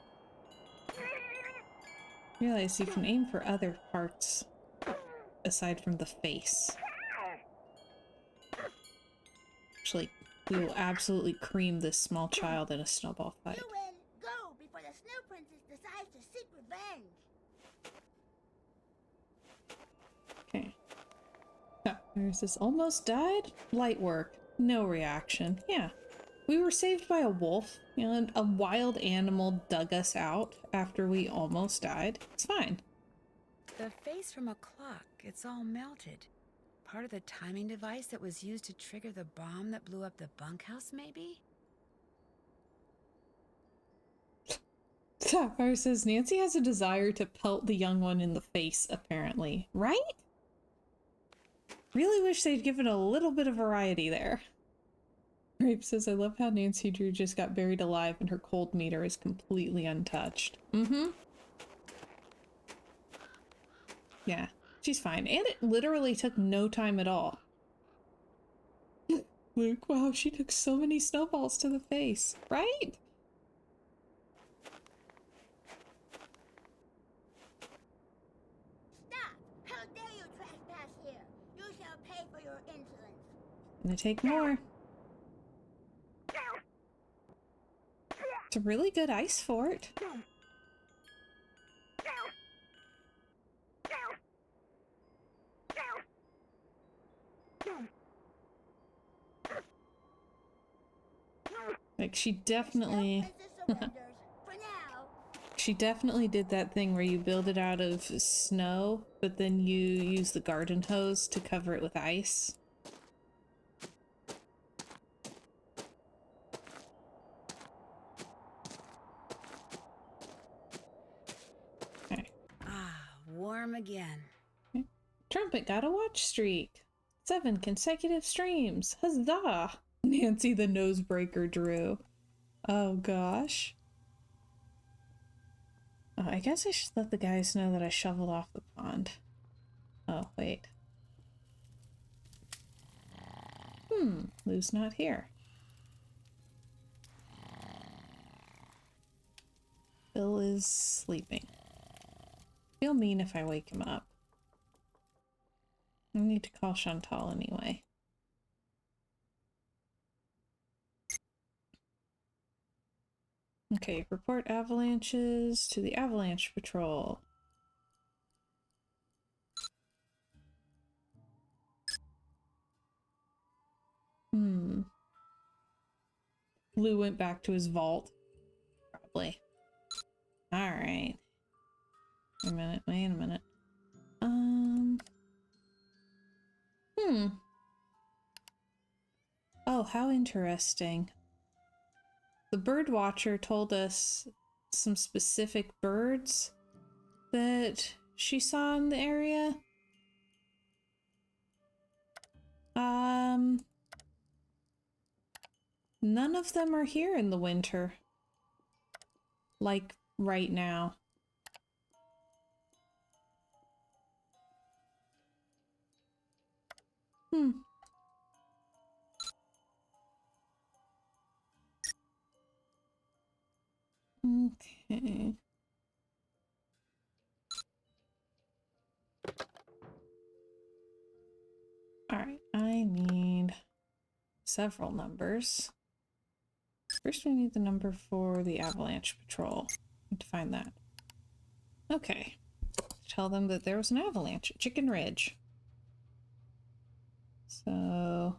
Realize you can aim for other parts aside from the face. Actually, we will absolutely cream this small child in a snowball fight. You win. Go before the Snow Princess decides to seek revenge. Okay. There's this almost died. Light work. No reaction. Yeah. We were saved by a wolf. You know, a wild animal dug us out after we almost died. It's fine. The face from a clock, it's all melted. Part of the timing device that was used to trigger the bomb that blew up the bunkhouse, maybe? Sapphire says Nancy has a desire to pelt the young one in the face, apparently. Right? Really wish they'd given a little bit of variety there. Rape says, I love how Nancy Drew just got buried alive and her cold meter is completely untouched. Mm-hmm. Yeah, she's fine. And it literally took no time at all. Luke, wow, she took so many snowballs to the face, right? Stop! How dare you trespass here? You shall pay for your insolence. Gonna take more. It's a really good ice fort. Like, she definitely... She definitely did that thing where you build it out of snow, but then you use the garden hose to cover it with ice. Okay. Ah, warm again. Okay. Trumpet got a watch streak. 7 consecutive streams. Huzzah! Nancy the Nosebreaker drew. Oh gosh. Oh, I guess I should let the guys know that I shoveled off the pond. Oh, wait. Lou's not here. Bill is sleeping. Feel mean if I wake him up. I need to call Chantal anyway. Okay, report avalanches to the avalanche patrol. Lou went back to his vault. Probably. Alright. Wait a minute, wait a minute. Oh, how interesting. The bird watcher told us some specific birds that she saw in the area. None of them are here in the winter. Like, right now. Okay. Alright, I need several numbers. First we need the number for the avalanche patrol. Need to find that. Okay. Tell them that there was an avalanche at Chicken Ridge. So...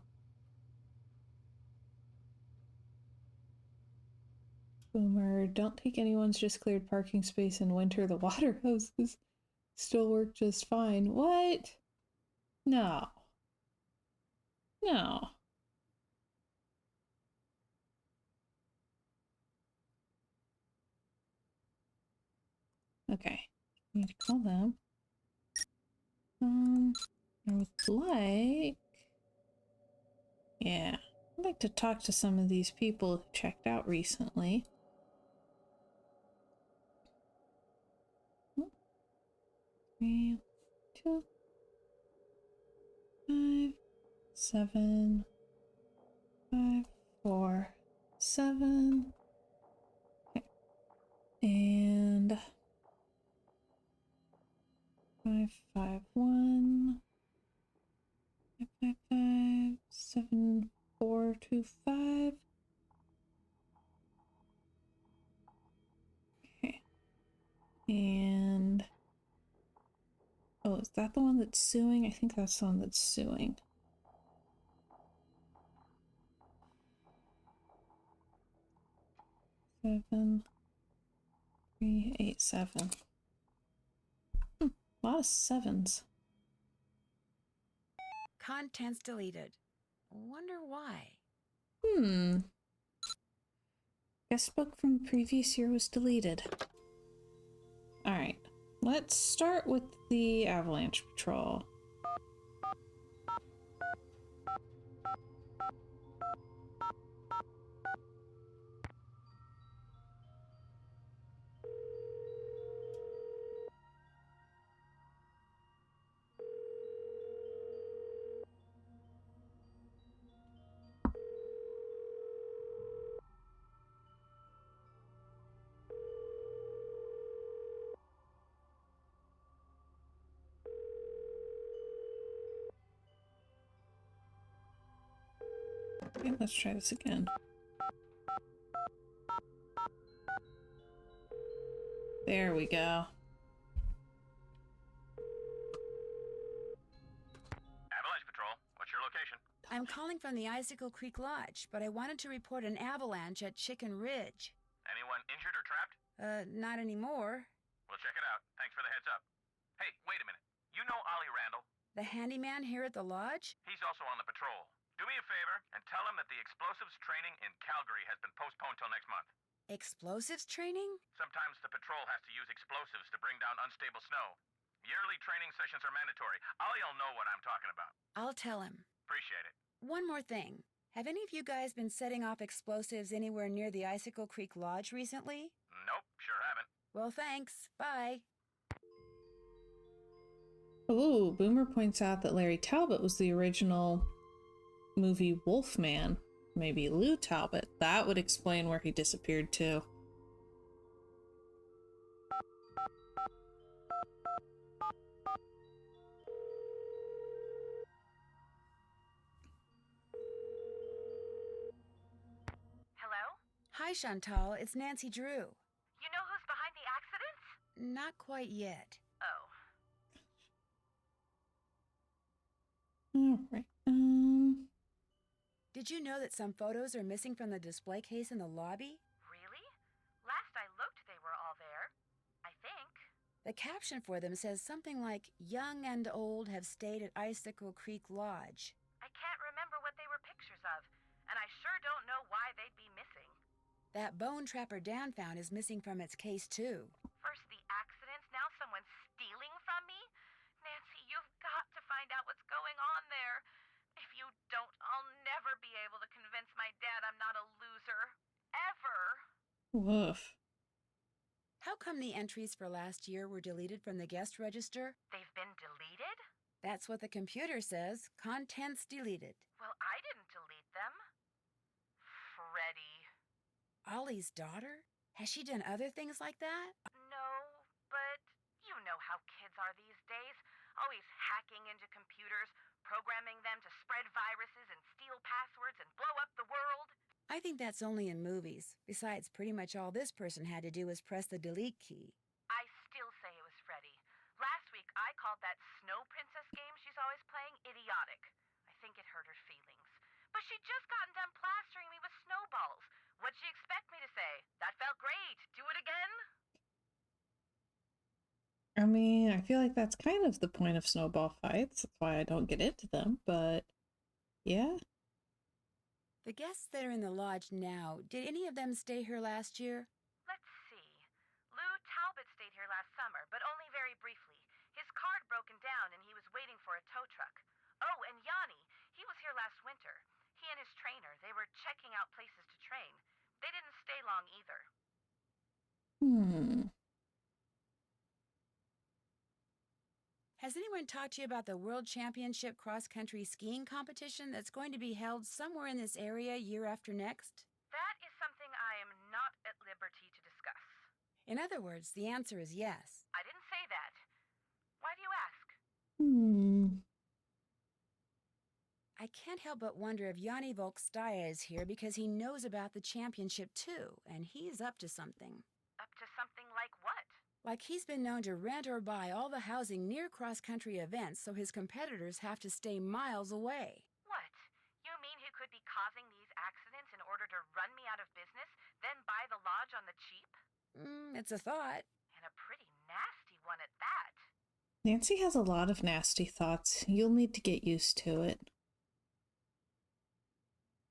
Boomer, don't take anyone's just cleared parking space in winter. The water hoses still work just fine. What? No. No. Okay. Need to call them. I would like... Yeah. I'd like to talk to some of these people who checked out recently. 3, 2, 5, 7, 5, 4, 7. Okay. And 5, 5, 1. 5, 5, 5, 7, 4, 2, 5. Okay. And... Oh, is that the one that's suing? I think that's the one that's suing. Seven, 3, 8, 7. A lot of sevens. Contents deleted. Wonder why. Guest book from the previous year was deleted. Alright, let's start with the avalanche patrol. Okay, let's try this again. There we go. Avalanche Patrol, what's your location? I'm calling from the Icicle Creek Lodge, but I wanted to report an avalanche at Chicken Ridge. Anyone injured or trapped? Not anymore. We'll check it out. Thanks for the heads up. Hey, wait a minute. You know Ollie Randall? The handyman here at the lodge? He's also on the patrol. Do me a favor and tell him that the explosives training in Calgary has been postponed till next month. Explosives training? Sometimes the patrol has to use explosives to bring down unstable snow. Yearly training sessions are mandatory. Ollie'll know what I'm talking about. I'll tell him. Appreciate it. One more thing. Have any of you guys been setting off explosives anywhere near the Icicle Creek Lodge recently? Nope, sure haven't. Well, thanks. Bye. Ooh, Boomer points out that Larry Talbot was the original movie Wolfman. Maybe Lou Talbot. That would explain where he disappeared to. Hello? Hi, Chantal. It's Nancy Drew. You know who's behind the accidents? Not quite yet. Oh. Alright, Did you know that some photos are missing from the display case in the lobby? Really? Last I looked, they were all there. I think. The caption for them says something like, "Young and old have stayed at Icicle Creek Lodge." I can't remember what they were pictures of, and I sure don't know why they'd be missing. That bone Trapper Dan found is missing from its case, too. First the accidents, now someone's stealing from me? Nancy, you've got to find out what's going on there. If you never be able to convince my dad I'm not a loser. Ever. Woof. How come the entries for last year were deleted from the guest register? They've been deleted? That's what the computer says. Contents deleted. Well, I didn't delete them. Freddie. Ollie's daughter? Has she done other things like that? No, but you know how kids are these days. Always hacking into computers, programming them to spread viruses and steal passwords and blow up the world. I think that's only in movies. Besides, pretty much all this person had to do was press the delete key. I still say it was Freddie. Last week, I called that Snow Princess game she's always playing idiotic. I think it hurt her feelings. But she'd just gotten done plastering me with snowballs. What'd she expect me to say? That felt great. Do it again? I mean, I feel like that's kind of the point of snowball fights. That's why I don't get into them, but yeah. The guests that are in the lodge now, did any of them stay here last year? Let's see. Lou Talbot stayed here last summer, but only very briefly. His car had broken down and he was waiting for a tow truck. Oh, and Yanni, he was here last winter. He and his trainer, they were checking out places to train. They didn't stay long either. Has anyone talked to you about the World Championship cross-country skiing competition that's going to be held somewhere in this area year after next? That is something I am not at liberty to discuss. In other words, the answer is yes. I didn't say that. Why do you ask? I can't help but wonder if Yanni Volkstaya is here because he knows about the championship too, and he's up to something. Up to something like what? Like he's been known to rent or buy all the housing near cross-country events so his competitors have to stay miles away. What? You mean he could be causing these accidents in order to run me out of business, then buy the lodge on the cheap? It's a thought. And a pretty nasty one at that. Nancy has a lot of nasty thoughts. You'll need to get used to it.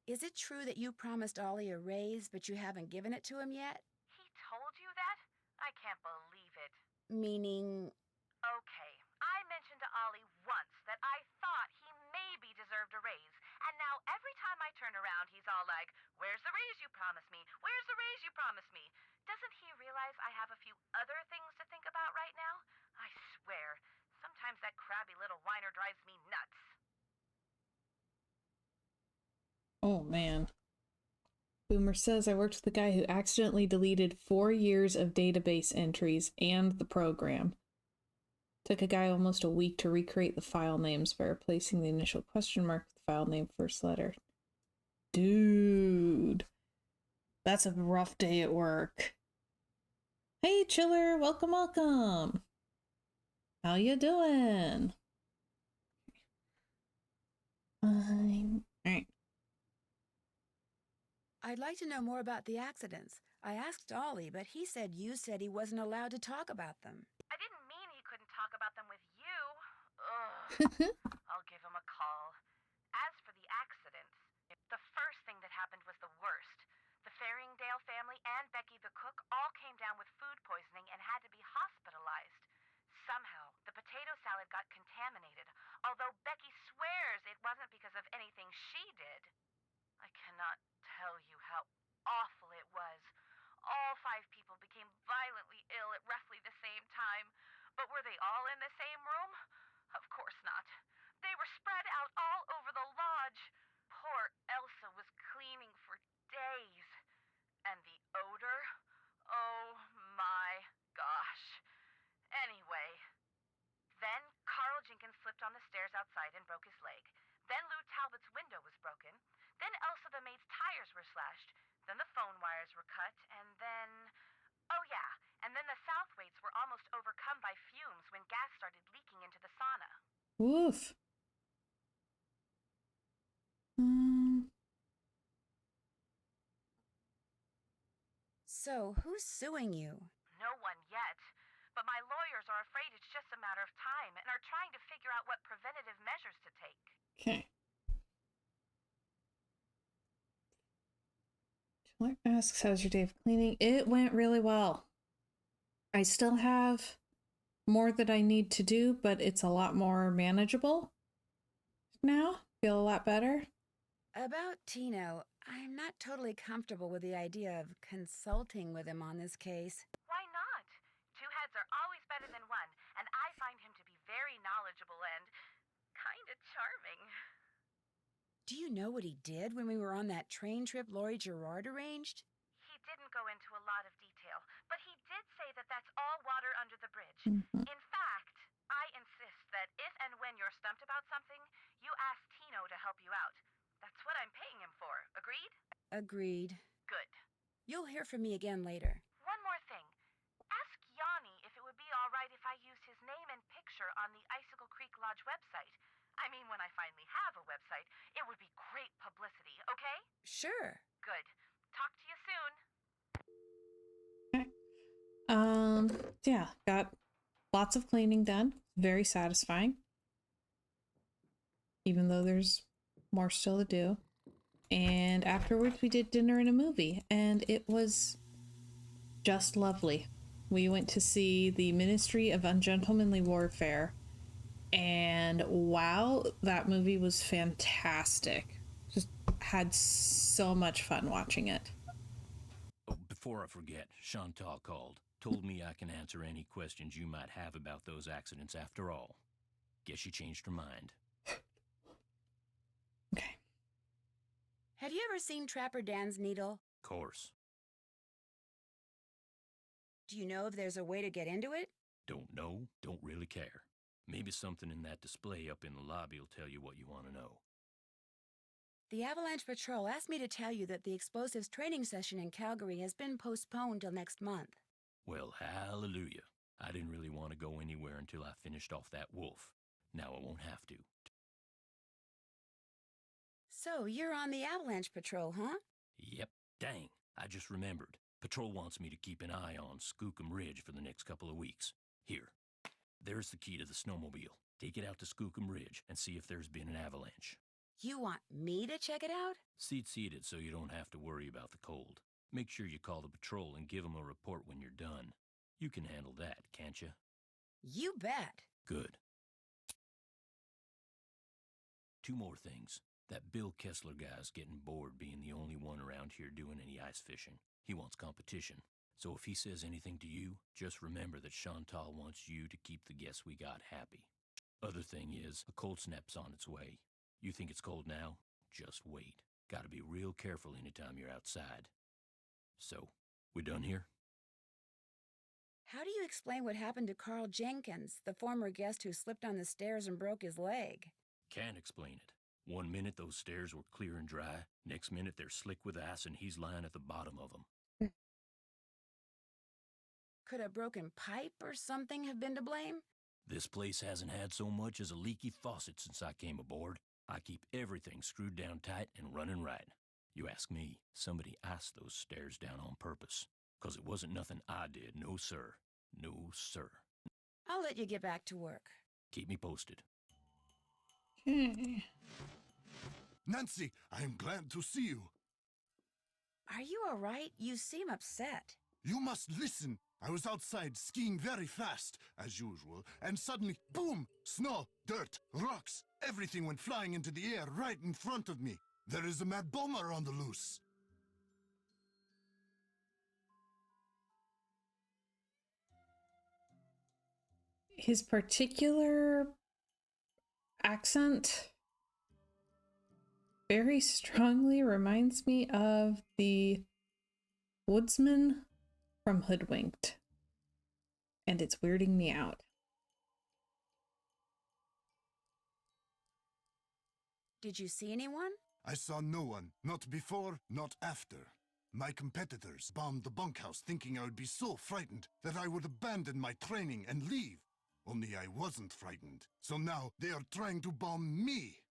Is it true that you promised Ollie a raise, but you haven't given it to him yet? He told you that? I can't believe it. Meaning... Okay, I mentioned to Ollie once that I thought he maybe deserved a raise, and now every time I turn around, he's all like, "Where's the raise you promised me? Where's the raise you promised me?" Doesn't he realize I have a few other things to think about right now? I swear, sometimes that crabby little whiner drives me nuts. Oh, man. Boomer says, I worked with the guy who accidentally deleted 4 years of database entries and the program. Took a guy almost a week to recreate the file names by replacing the initial question mark with the file name first letter. Dude. That's a rough day at work. Hey, Chiller. Welcome, welcome. How you doing? Fine. All right. I'd like to know more about the accidents. I asked Ollie, but he said you said he wasn't allowed to talk about them. I didn't mean he couldn't talk about them with you. Ugh. I'll give him a call. As for the accidents, the first thing that happened was the worst. The Faringdale family and Becky the cook all came down with food poisoning and had to be hospitalized. Somehow, the potato salad got contaminated, although Becky swears it wasn't because of anything she did. I cannot tell you how awful it was. All 5 people became violently ill at roughly the same time. But were they all in the same room? Of course not. They were spread out all over the lodge. Poor Elsa was cleaning for days. And the odor? Oh my gosh. Anyway, then Carl Jenkins slipped on the stairs outside and broke his leg. Then Lou Talbot's window was broken. Then Elsa the maid's tires were slashed. Then the phone wires were cut. And then... Oh yeah, and then the Southwaites were almost overcome by fumes when gas started leaking into the sauna. Woof. So, who's suing you? No one yet. But my lawyers are afraid it's just a matter of time and are trying to figure out what preventative measures to take. Okay. Chiller asks, how's your day of cleaning? It went really well. I still have more that I need to do, but it's a lot more manageable now. Feel a lot better. About Tino, I'm not totally comfortable with the idea of consulting with him on this case. Why not? Two heads are always better than one, and I find him to be very knowledgeable and kinda charming. Do you know what he did when we were on that train trip Laurie Gerard arranged? He didn't go into a lot of detail, but he did say that that's all water under the bridge. Mhm. In fact, I insist that if and when you're stumped about something, you ask Tino to help you out. That's what I'm paying him for. Agreed? Agreed. Good. You'll hear from me again later. One more thing. Ask Yanni if it would be all right if I used his name and picture on the Icicle Creek Lodge website. I mean, when I finally have a website, it would be great publicity, okay? Sure. Good. Talk to you soon. Yeah, got lots of cleaning done. Very satisfying. Even though there's more still to do. And afterwards we did dinner and a movie, and it was just lovely. We went to see the Ministry of Ungentlemanly Warfare, and wow, that movie was fantastic. Just had so much fun watching it. Oh, before I forget, Chantal called. Told me I can answer any questions you might have about those accidents after all. Guess she changed her mind. Okay. Have you ever seen Trapper Dan's needle? Course. Do you know if there's a way to get into it? Don't know, don't really care. Maybe something in that display up in the lobby will tell you what you want to know. The Avalanche Patrol asked me to tell you that the explosives training session in Calgary has been postponed till next month. Well, hallelujah. I didn't really want to go anywhere until I finished off that wolf. Now I won't have to. So, you're on the Avalanche Patrol, huh? Yep, dang, I just remembered. Patrol wants me to keep an eye on Skookum Ridge for the next couple of weeks. Here, there's the key to the snowmobile. Take it out to Skookum Ridge and see if there's been an avalanche. You want me to check it out? Seat it so you don't have to worry about the cold. Make sure you call the patrol and give them a report when you're done. You can handle that, can't you? You bet. Good. Two more things. That Bill Kessler guy's getting bored being the only one around here doing any ice fishing. He wants competition. So if he says anything to you, just remember that Chantal wants you to keep the guests we got happy. Other thing is, a cold snap's on its way. You think it's cold now? Just wait. Gotta be real careful anytime you're outside. So, we done here? How do you explain what happened to Carl Jenkins, the former guest who slipped on the stairs and broke his leg? Can't explain it. 1 minute those stairs were clear and dry, next minute they're slick with ice and he's lying at the bottom of them. Could a broken pipe or something have been to blame? This place hasn't had so much as a leaky faucet since I came aboard. I keep everything screwed down tight and running right. You ask me, somebody iced those stairs down on purpose. 'Cause it wasn't nothing I did, no sir. No sir. I'll let you get back to work. Keep me posted. Okay. Nancy, I am glad to see you. Are you all right? You seem upset. You must listen. I was outside skiing very fast, as usual, and suddenly, boom! Snow, dirt, rocks, everything went flying into the air right in front of me. There is a mad bomber on the loose. His particular accent very strongly reminds me of the woodsman from Hoodwinked, and it's weirding me out. Did you see anyone? I saw no one, not before, not after. My competitors bombed the bunkhouse thinking I would be so frightened that I would abandon my training and leave. Only I wasn't frightened, so now they are trying to bomb me.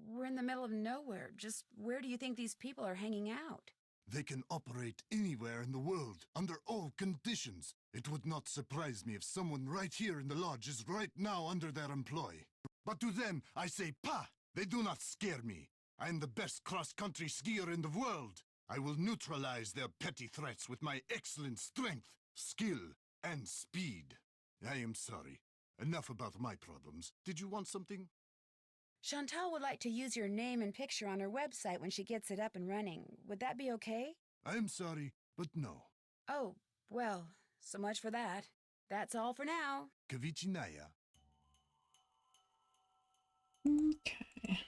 We're in the middle of nowhere. Just where do you think these people are hanging out? They can operate anywhere in the world, under all conditions. It would not surprise me if someone right here in the lodge is right now under their employ. But to them, I say, "Pah!" They do not scare me. I am the best cross-country skier in the world. I will neutralize their petty threats with my excellent strength. skill, and speed. I am sorry. Enough about my problems. Did you want something? Chantal would like to use your name and picture on her website when she gets it up and running. Would that be okay? I am sorry, but no. Oh, well, so much for that. That's all for now. Kavichinaya. Okay.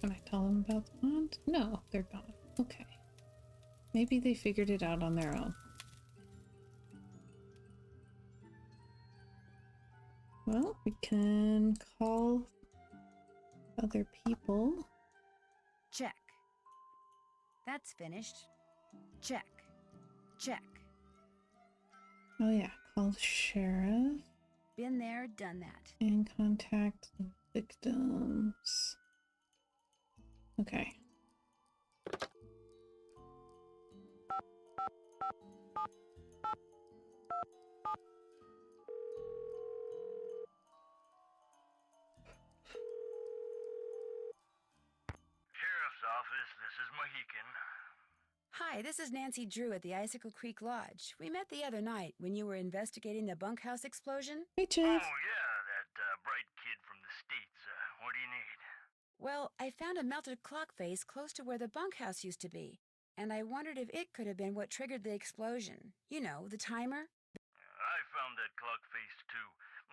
Can I tell them about the pond? No, they're gone. Okay. Maybe they figured it out on their own. Well, we can call other people. Check. That's finished. Check. Check. Oh yeah, call the sheriff Been there, done that. and contact the victims. Okay. Sheriff's office, this is Mohican. Hi, this is Nancy Drew at the Icicle Creek Lodge. We met the other night when you were investigating the bunkhouse explosion. Hey, Oh, Jeff. yeah, that bright kid from the States. What do you need? Well, I found a melted clock face close to where the bunkhouse used to be, and I wondered if it could have been what triggered the explosion. You know, the timer. I found that clock face, too.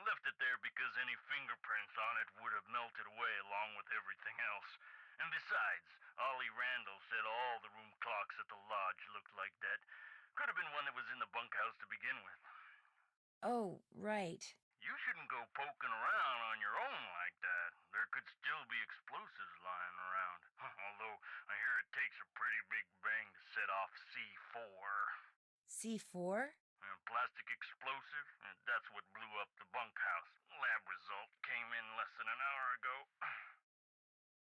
Left it there because any fingerprints on it would have melted away along with everything else. And besides, Ollie Randall said all the room clocks at the lodge looked like that. Could have been one that was in the bunkhouse to begin with. Oh, right. You shouldn't go poking around on your own like that. There could still be explosives lying around. Although, I hear it takes a pretty big bang to set off C4. C4? A plastic explosive? That's what blew up the bunkhouse. Lab result came in less than an hour ago.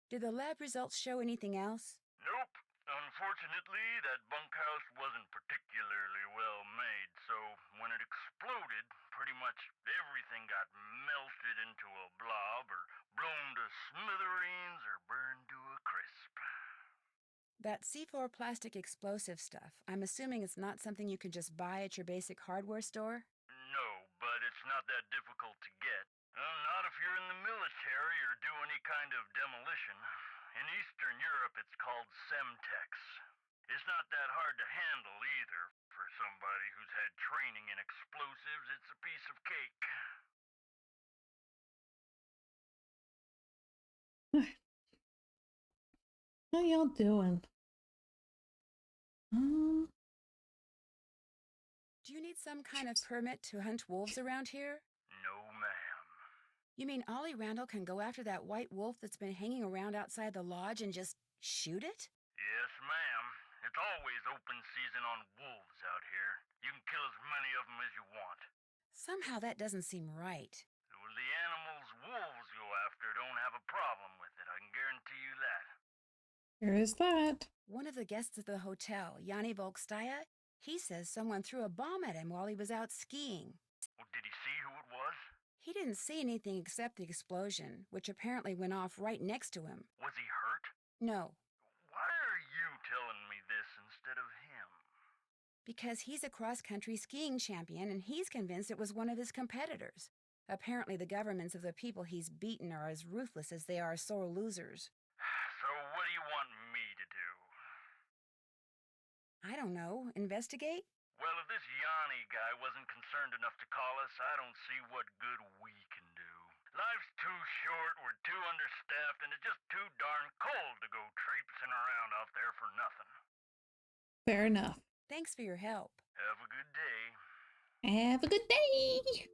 Did the lab results show anything else? Nope. Unfortunately, that bunkhouse wasn't particularly well made, so when it exploded, pretty much everything got melted into a blob or blown to smithereens or burned to a crisp. That C4 plastic explosive stuff, I'm assuming it's not something you can just buy at your basic hardware store? No, but it's not that difficult to get. Not if you're in the military or do any kind of demolition. In Eastern Europe, it's called Semtex. It's not that hard to handle either. For somebody who's had training in explosives, it's a piece of cake. How y'all doing? Do you need some kind of permit to hunt wolves around here? No, ma'am. You mean Ollie Randall can go after that white wolf that's been hanging around outside the lodge and just shoot it? Yes, ma'am. It's always open season on wolves out here. You can kill as many of them as you want. Somehow that doesn't seem right. Well, the animals wolves go after don't have a problem with it, I can guarantee you that. There is that. One of the guests at the hotel, Yanni Volkstaya, he says someone threw a bomb at him while he was out skiing. Well, did he see who it was? He didn't see anything except the explosion, which apparently went off right next to him. Was he hurt? No, Why are you telling me this instead of him? because he's a cross-country skiing champion and he's convinced it was one of his competitors. Apparently the governments of the people he's beaten are as ruthless as they are sore losers. So what do you want me to do? I don't know. Investigate? Well, if this Yanni guy wasn't concerned enough to call us, I don't see what good we can do. Life's too short, we're too understaffed, and it's just too darn cold to go traipsing around out there for nothing. Fair enough. Thanks for your help. Have a good day. Have a good day.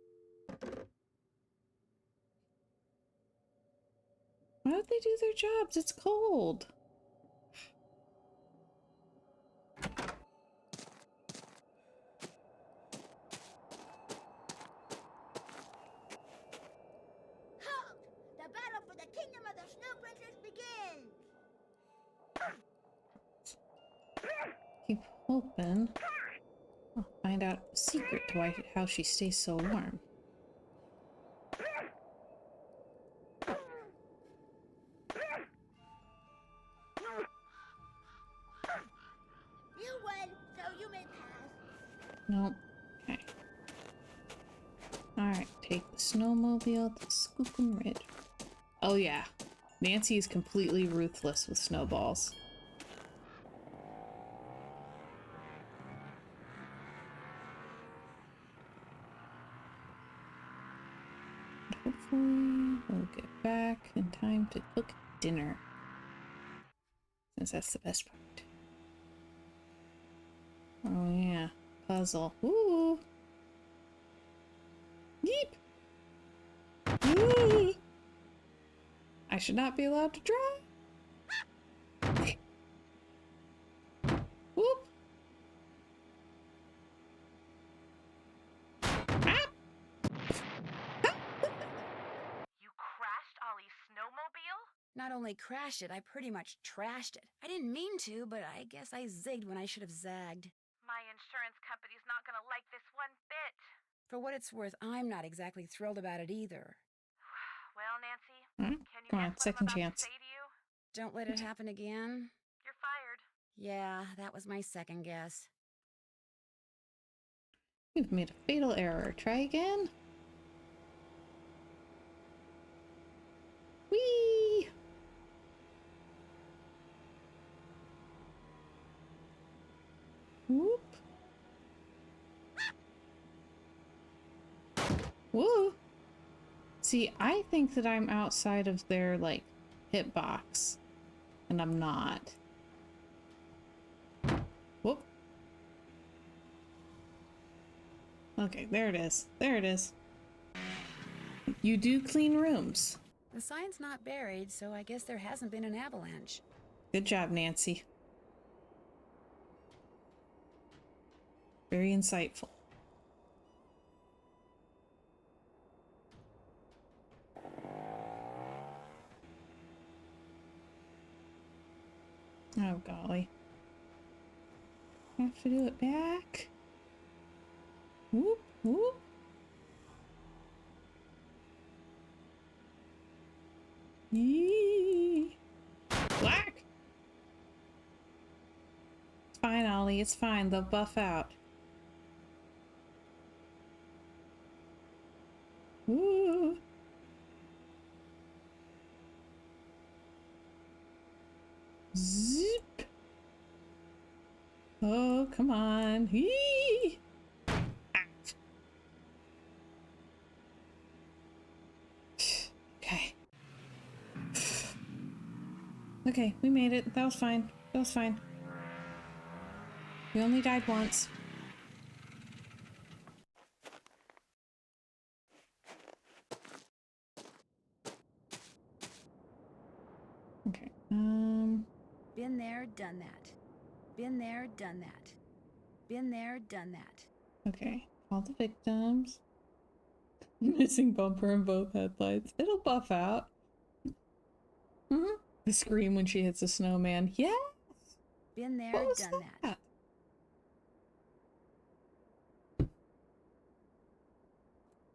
Why would they do their jobs? It's cold. Halt! The battle for the kingdom of the Snow Princess begins! Keep open. I'll find out the secret to how she stays so warm. Nope. Okay. Alright, take the snowmobile to Skookum Ridge. Oh yeah. Nancy is completely ruthless with snowballs. Hopefully we'll get back in time to cook dinner. Since that's the best part. Oh yeah. Puzzle. Ooh. Yeep. Ooh. I should not be allowed to drive. Whoop. Ah. You crashed Ollie's snowmobile? Not only crashed it, I pretty much trashed it. I didn't mean to, but I guess I zigged when I should have zagged. My insurance company's not gonna like this one bit. For what it's worth, I'm not exactly thrilled about it either. Well, Nancy, can you Come guess on, what second I'm about chance. to say to you? Don't let it happen again. You're fired. Yeah, that was my second guess. You've made a fatal error. Try again. Whee! Whoop. Woo! See, I think that I'm outside of their, like, hitbox. And I'm not. Whoop. Okay, there it is. There it is. You do clean rooms. The sign's not buried, so I guess there hasn't been an avalanche. Good job, Nancy. Very insightful. Oh, golly. I have to do it back. Whoop, whoop. Yee. Whack! It's fine, Ollie. It's fine. They'll buff out. Woo! Zip! Oh, come on. Yee! Okay. Okay, we made it. That was fine. That was fine. We only died once. Okay. Been there, done that. Been there, done that. Been there, done that. Okay. All the victims. Missing bumper in both headlights. It'll buff out. Mm-hmm. The scream when she hits a snowman. Yes! Been there, What was done that.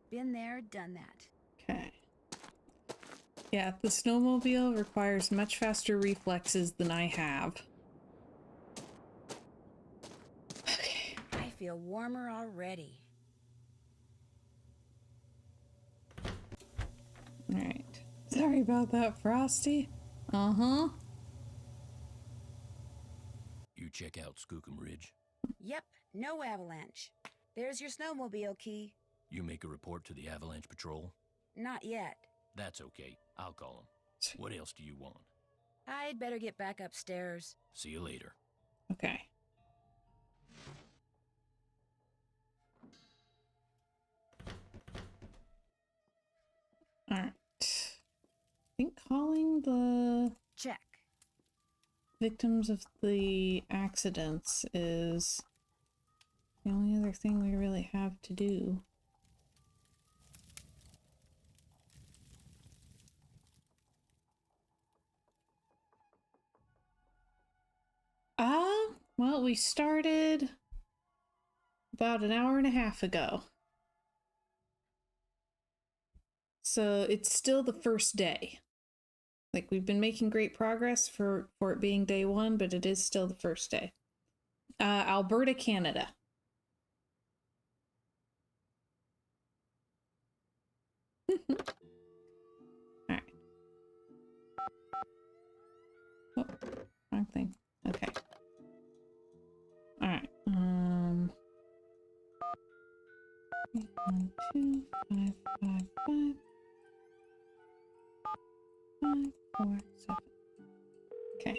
Been there, done that. Okay. Yeah, the snowmobile requires much faster reflexes than I have. Okay. I feel warmer already. Alright. Sorry about that, Frosty. Uh-huh. You check out Skookum Ridge. Yep, no avalanche. There's your snowmobile key. You make a report to the Avalanche Patrol? Not yet. That's okay. I'll call them. What else do you want? I'd better get back upstairs. See you later. Okay. Alright. I think calling the Check. victims of the accidents is the only other thing we really have to do. Well, we started about an hour and a half ago. So it's still the first day. Like, we've been making great progress for it being day one, but it is still the first day. Alberta, Canada. Alright. Oh, wrong thing. Okay. Alright. 1, 2, 5, 5, 5, 5, 4, 7. Okay.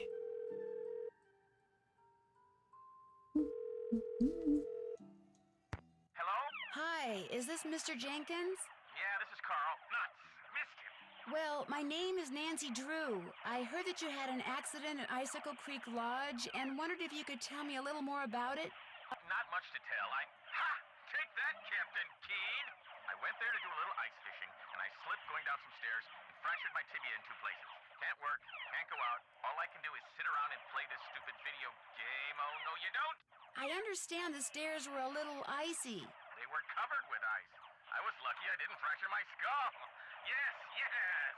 Hello? Hi, is this Mr. Jenkins? Yeah, this is Carl. Nuts. Missed you. Well, my name is Nancy Drew. I heard that you had an accident at Icicle Creek Lodge and wondered if you could tell me a little more about it. Not much to tell. Ha! Take that, Captain Keen! I went there to do a little ice fishing, and I slipped going down some stairs and fractured my tibia in 2 places. Can't work, can't go out. All I can do is sit around and play this stupid video game. Oh, no, you don't! I understand the stairs were a little icy. They were covered with ice. I was lucky I didn't fracture my skull. Yes, yes!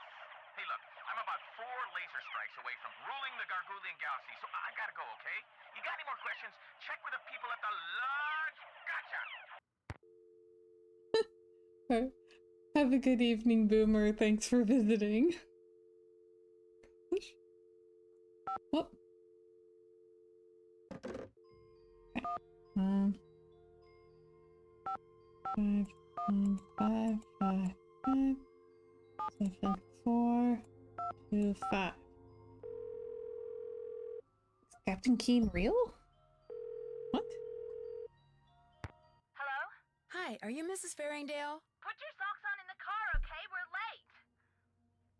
Hey, look, I'm about 4 laser strikes away from ruling the Gargoulian galaxy, so I gotta go, okay? You got any more questions? Check with the people at the lodge. Gotcha! Have a good evening, Boomer. Thanks for visiting. Whoop. Okay. 5, 5, 5, 5, 7, 4, 2, 5. Is Captain Keen real? What? Hello? Hi, are you Mrs. Farringdale? Put your socks on in the car, okay? We're late.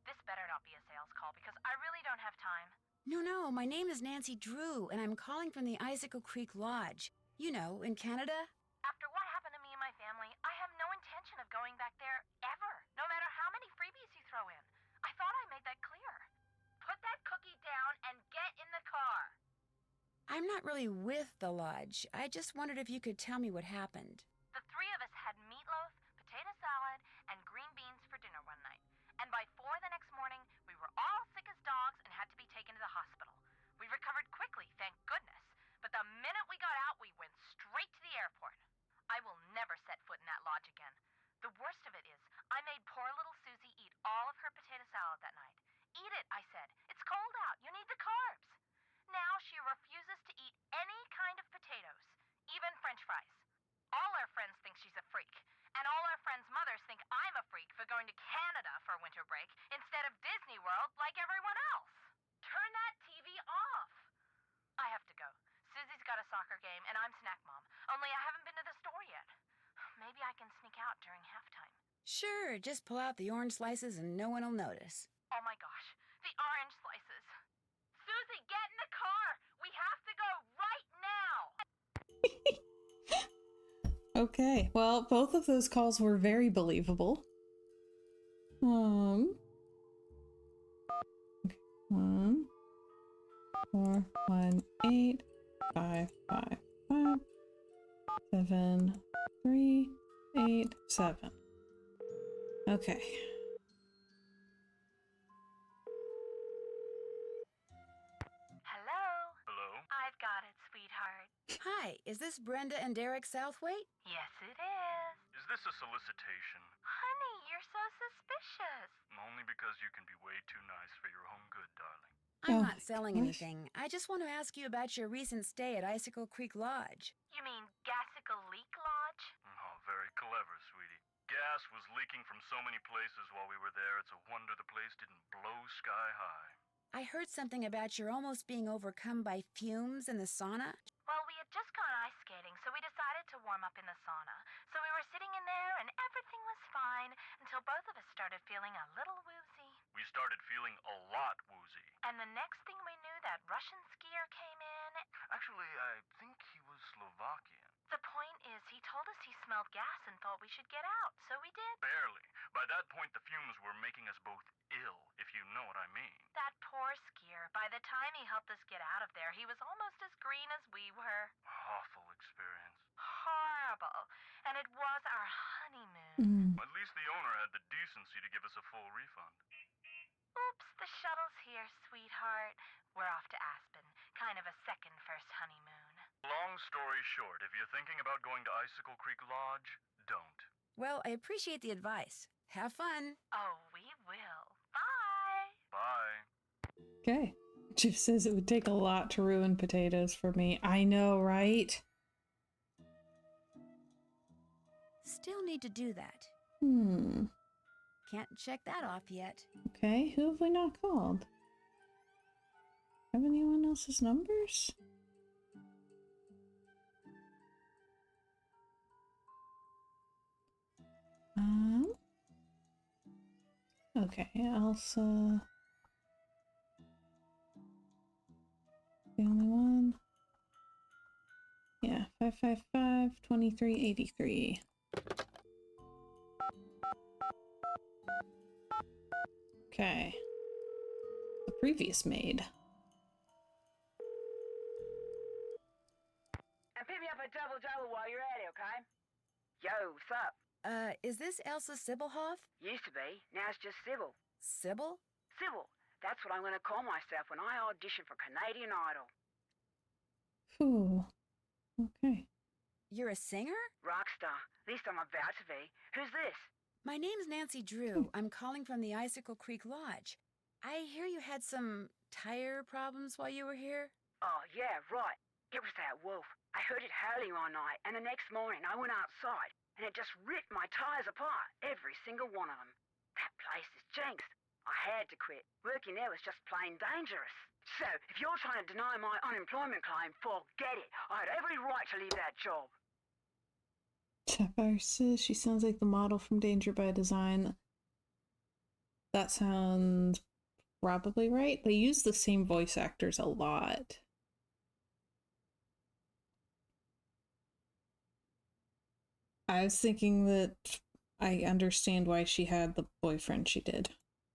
This better not be a sales call because I really don't have time. No, my name is Nancy Drew, and I'm calling from the Icicle Creek Lodge. You know, in Canada. After what happened to me and my family, I have no intention of going back there ever, no matter how many freebies you throw in. I thought I made that clear. Put that cookie down and get in the car. I'm not really with the lodge. I just wondered if you could tell me what happened. The 3 of us had meatloaf, potato salad, and green beans for dinner one night. And by 4 the next morning, we were all sick as dogs and had to be taken to the hospital. We recovered quickly, thank goodness. But the minute we got out, we went straight to the airport. I will never set foot in that lodge again. The worst of it is, I made poor little Susie eat all of her potato salad that night. Eat it, I said. It's cold out. You need the carbs. Now she refuses to eat any kind of potatoes, even French fries. All our friends think she's a freak, and all our friends' mothers think I'm a freak for going to Canada for winter break instead of Disney World like everyone else. Turn that TV off. I have to go. Susie's got a soccer game, and I'm snack mom. Only I haven't been to the store yet. Maybe I can sneak out during halftime. Sure, just pull out the orange slices and no one will notice. Oh my gosh, the orange slices. Susie, get in the car! We have to go right now! Okay, well, both of those calls were very believable. Okay. 1, 4, 1, 8, 5, 5, 5, 7, 3, 8, 7. Okay. Hello? Hello? I've got it, sweetheart. Hi, is this Brenda and Derek Southwaite? Yes, it is. Is this a solicitation? Honey, you're so suspicious. Only because you can be way too nice for your own good, darling. I'm Oh not my selling gosh. anything. I just want to ask you about your recent stay at Icicle Creek Lodge. You mean Gassicle Leak Lodge? Oh, very clever, sweetie. Gas was leaking from so many places while we were there, it's a wonder the place didn't blow sky high. I heard something about your almost being overcome by fumes in the sauna. Well, we had just gone ice skating, so we decided to warm up in the sauna. So we were sitting in there, and everything was fine until both of us started feeling a little woozy. We started feeling a lot woozy. And the next thing we knew, that Russian skier came in. Actually, I think he was Slovakian. The point is, he told us he smelled gas and thought we should get out, so we did. Barely. By that point, the fumes were making us both ill, if you know what I mean. That poor skier. By the time he helped us get out of there, he was almost as green as we were. Awful experience. Horrible. And it was our honeymoon. At least the owner had the decency to give us a full refund. Oops, the shuttle's here, sweetheart. We're off to Aspen. Kind of a second first honeymoon. Long story short, if you're thinking about going to Icicle Creek Lodge, don't. Well, I appreciate the advice. Have fun. Oh, we will. Bye. Bye. Okay. Jeff says it would take a lot to ruin potatoes for me. I know, right? Still need to do that. Can't check that off yet. Okay, who have we not called? Have anyone else's numbers? Okay, Elsa. The only one? Yeah, 555-2383. Okay. The previous maid. And pick me up a double while you're at it, okay? Yo, what's up? Is this Elsa Sybilhoff? Used to be. Now it's just Sybil. Sybil? Sybil. That's what I'm going to call myself when I audition for Canadian Idol. Phew. Okay. You're a singer? Rockstar. At least I'm about to be. Who's this? My name's Nancy Drew. I'm calling from the Icicle Creek Lodge. I hear you had some tire problems while you were here? Oh, yeah, right. It was that wolf. I heard it howling one night, and the next morning I went outside, and it just ripped my tires apart, every single one of them. That place is jinxed. I had to quit. Working there was just plain dangerous. So, if you're trying to deny my unemployment claim, forget it. I had every right to leave that job. Sapphire says she sounds like the model from Danger by Design. That sounds probably right. They use the same voice actors a lot. I was thinking that I understand why she had the boyfriend she did.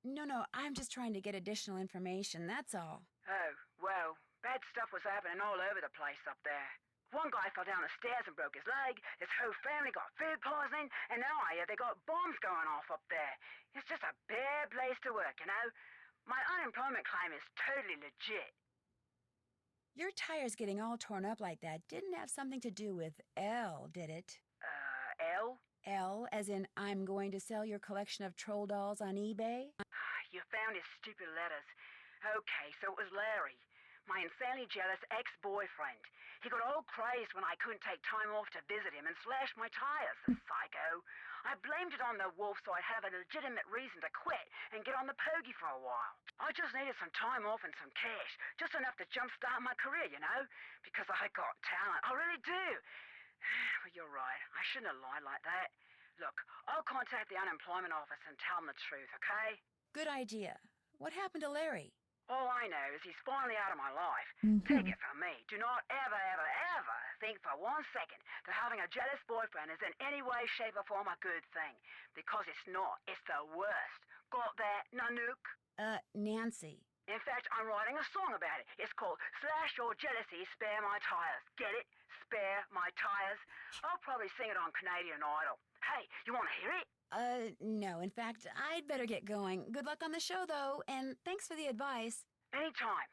No, I'm just trying to get additional information, that's all. Oh, well, bad stuff was happening all over the place up there. One guy fell down the stairs and broke his leg, his whole family got food poisoning, and now I hear they got bombs going off up there. It's just a bad place to work, you know? My unemployment claim is totally legit. Your tires getting all torn up like that didn't have something to do with L, did it? L? L, as in I'm going to sell your collection of troll dolls on eBay? You found his stupid letters. Okay, so it was Larry, my insanely jealous ex-boyfriend. He got all crazed when I couldn't take time off to visit him and slashed my tires, the psycho. I blamed it on the wolf so I'd have a legitimate reason to quit and get on the pokey for a while. I just needed some time off and some cash, just enough to jumpstart my career, you know? Because I got talent, I really do. But you're right, I shouldn't have lied like that. Look, I'll contact the unemployment office and tell them the truth, okay? Good idea. What happened to Larry? All I know is he's finally out of my life. Take it from me. Do not ever, ever, ever think for 1 second that having a jealous boyfriend is in any way, shape, or form a good thing. Because it's not. It's the worst. Got that, Nanook? Nancy. In fact, I'm writing a song about it. It's called Slash Your Jealousy, Spare My Tires. Get it? Spare My Tires? I'll probably sing it on Canadian Idol. Hey, you want to hear it? No. In fact, I'd better get going. Good luck on the show, though, and thanks for the advice. Anytime.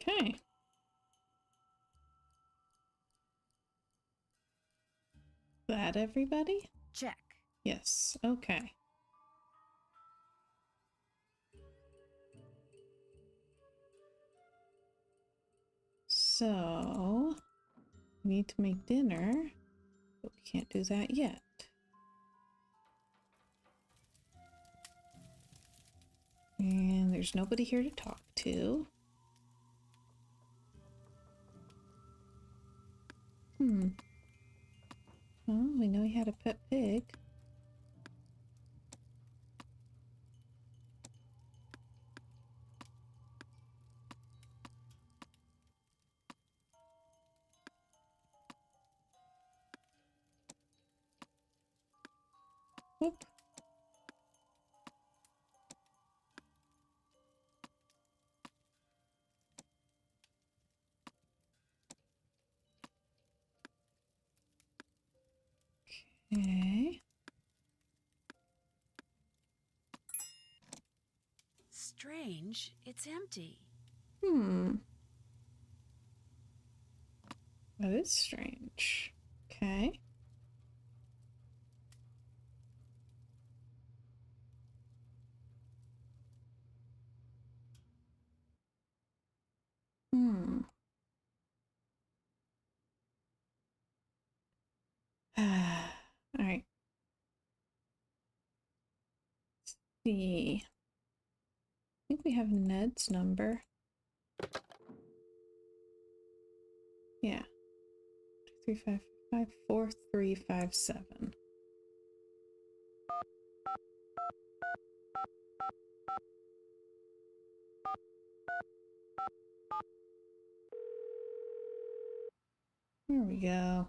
Okay. That everybody? Check. Yes. Okay. So, we need to make dinner, but we can't do that yet. And there's nobody here to talk to. Well, we know he had a pet pig. Whoop. Okay. Strange. It's empty. That is strange. Okay. All right. Let's see. I think we have Ned's number. Yeah. 355-4357. There we go.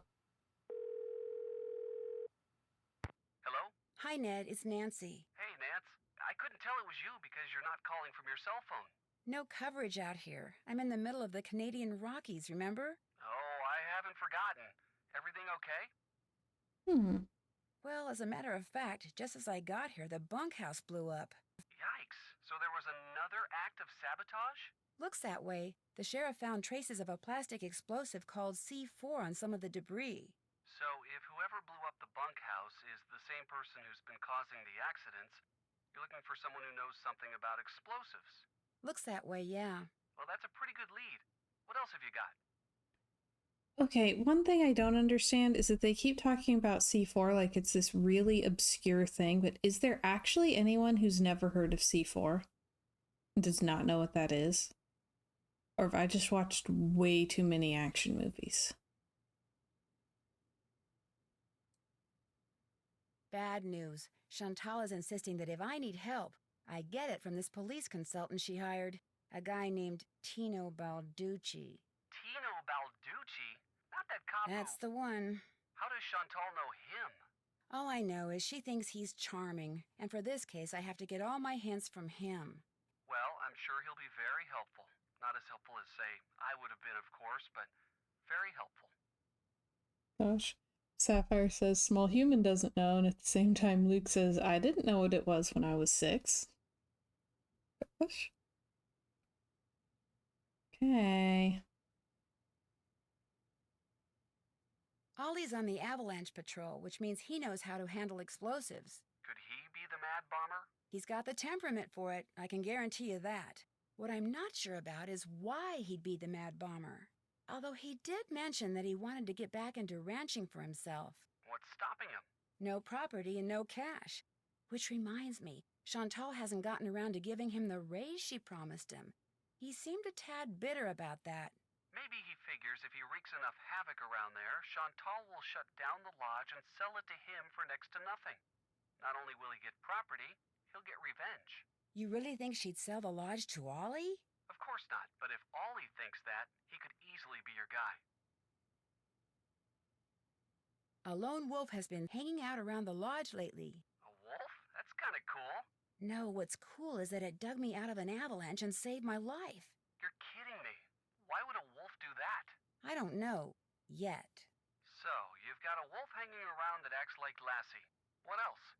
Hello? Hi, Ned. It's Nancy. Hey, Nance. I couldn't tell it was you because you're not calling from your cell phone. No coverage out here. I'm in the middle of the Canadian Rockies, remember? Oh, I haven't forgotten. Everything okay? Well, as a matter of fact, just as I got here, the bunkhouse blew up. Yikes. So there was another act of sabotage? Looks that way. The sheriff found traces of a plastic explosive called C4 on some of the debris. So if whoever blew up the bunkhouse is the same person who's been causing the accidents, you're looking for someone who knows something about explosives. Looks that way, yeah. Well, that's a pretty good lead. What else have you got? Okay, one thing I don't understand is that they keep talking about C4 like it's this really obscure thing, but is there actually anyone who's never heard of C4 and does not know what that is? Or have I just watched way too many action movies? Bad news. Chantal is insisting that if I need help, I get it from this police consultant she hired. A guy named Tino Balducci. Tino Balducci? Not that cop That's who... the one. How does Chantal know him? All I know is she thinks he's charming, and for this case I have to get all my hints from him. Well, I'm sure he'll be very helpful. Not as helpful as, say, I would have been, of course, but very helpful. Gosh. Sapphire says, small human doesn't know, and at the same time Luke says, I didn't know what it was when I was 6. Gosh. Okay. Ollie's on the avalanche patrol, which means he knows how to handle explosives. Could he be the mad bomber? He's got the temperament for it, I can guarantee you that. What I'm not sure about is why he'd be the mad bomber. Although he did mention that he wanted to get back into ranching for himself. What's stopping him? No property and no cash. Which reminds me, Chantal hasn't gotten around to giving him the raise she promised him. He seemed a tad bitter about that. Maybe he figures if he wreaks enough havoc around there, Chantal will shut down the lodge and sell it to him for next to nothing. Not only will he get property, he'll get revenge. You really think she'd sell the lodge to Ollie? Of course not, but if Ollie thinks that, he could easily be your guy. A lone wolf has been hanging out around the lodge lately. A wolf? That's kind of cool. No, what's cool is that it dug me out of an avalanche and saved my life. You're kidding me. Why would a wolf do that? I don't know. Yet. So, you've got a wolf hanging around that acts like Lassie. What else?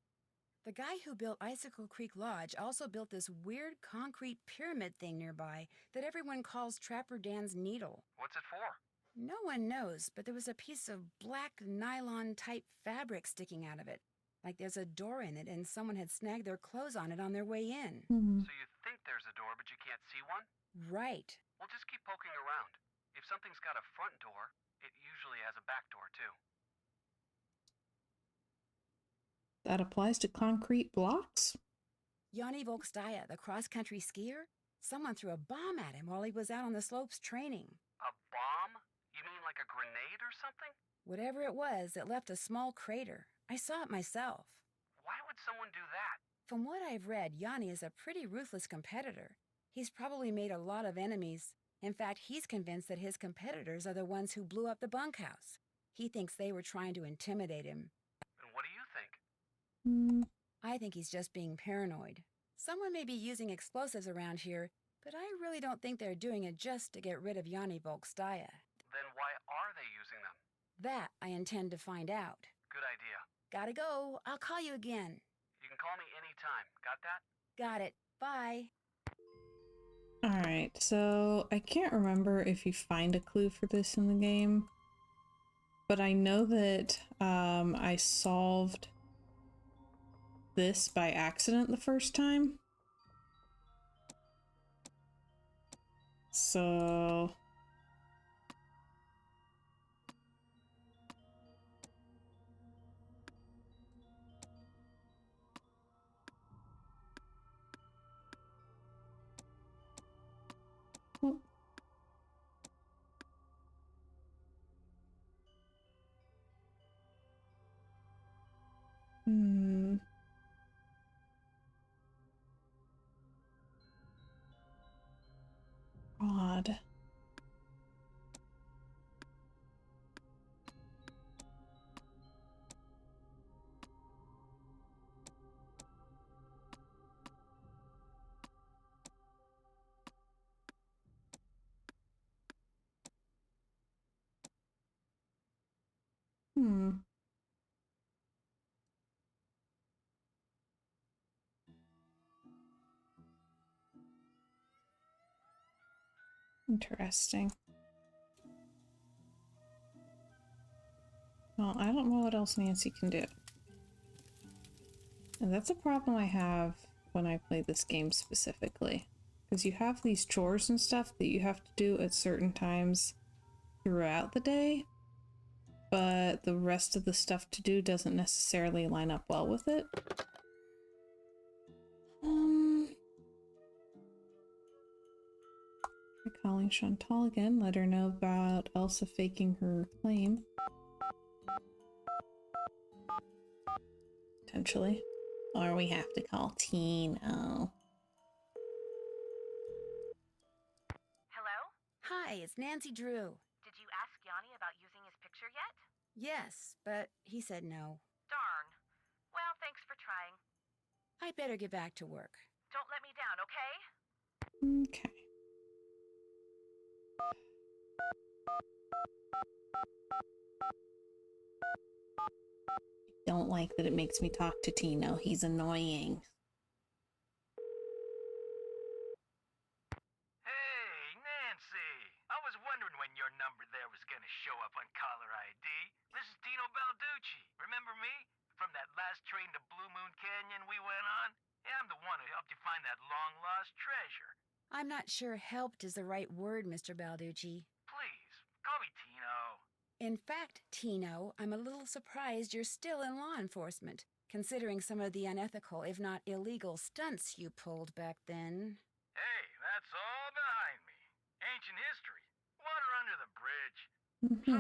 The guy who built Icicle Creek Lodge also built this weird concrete pyramid thing nearby that everyone calls Trapper Dan's Needle. What's it for? No one knows, but there was a piece of black nylon-type fabric sticking out of it. Like there's a door in it and someone had snagged their clothes on it on their way in. So you think there's a door, but you can't see one? Right. Well, just keep poking around. If something's got a front door, it usually has a back door, too. That applies to concrete blocks? Yanni Volkstaya, the cross-country skier, someone threw a bomb at him while he was out on the slopes training. A bomb? You mean like a grenade or something? Whatever it was, it left a small crater. I saw it myself. Why would someone do that? From what I've read, Yanni is a pretty ruthless competitor. He's probably made a lot of enemies. In fact, he's convinced that his competitors are the ones who blew up the bunkhouse. He thinks they were trying to intimidate him. And what do you think? I think he's just being paranoid. Someone may be using explosives around here, but I really don't think they're doing it just to get rid of Yanni Volkstaya. Then why are they using them? That I intend to find out. Good idea. Gotta go. I'll call you again. You can call me anytime. Got that? Got it. Bye. Alright, so I can't remember if you find a clue for this in the game, but I know that I solved this by accident the first time. So... Oh. Odd. Interesting. Well, I don't know what else Nancy can do. And that's a problem I have when I play this game specifically. Because you have these chores and stuff that you have to do at certain times throughout the day, but the rest of the stuff to do doesn't necessarily line up well with it. Try calling Chantal again, let her know about Elsa faking her claim. Potentially. Or we have to call Tino. Hello? Hi, it's Nancy Drew. Did you ask Yanni about using his picture yet? Yes, but he said no. Darn. Well, thanks for trying. I'd better get back to work. Don't let me down, okay? Okay. I don't like that it makes me talk to Tino. He's annoying. Hey, Nancy. I was wondering when your number there was gonna show up on caller ID. This is Tino Balducci. Remember me? From that last train to Blue Moon Canyon we went on? Yeah, I'm the one who helped you find that long-lost treasure. I'm not sure helped is the right word, Mr. Balducci. Please, call me Tino. In fact, Tino, I'm a little surprised you're still in law enforcement, considering some of the unethical, if not illegal, stunts you pulled back then. Hey, that's all behind me. Ancient history. Water under the bridge. So,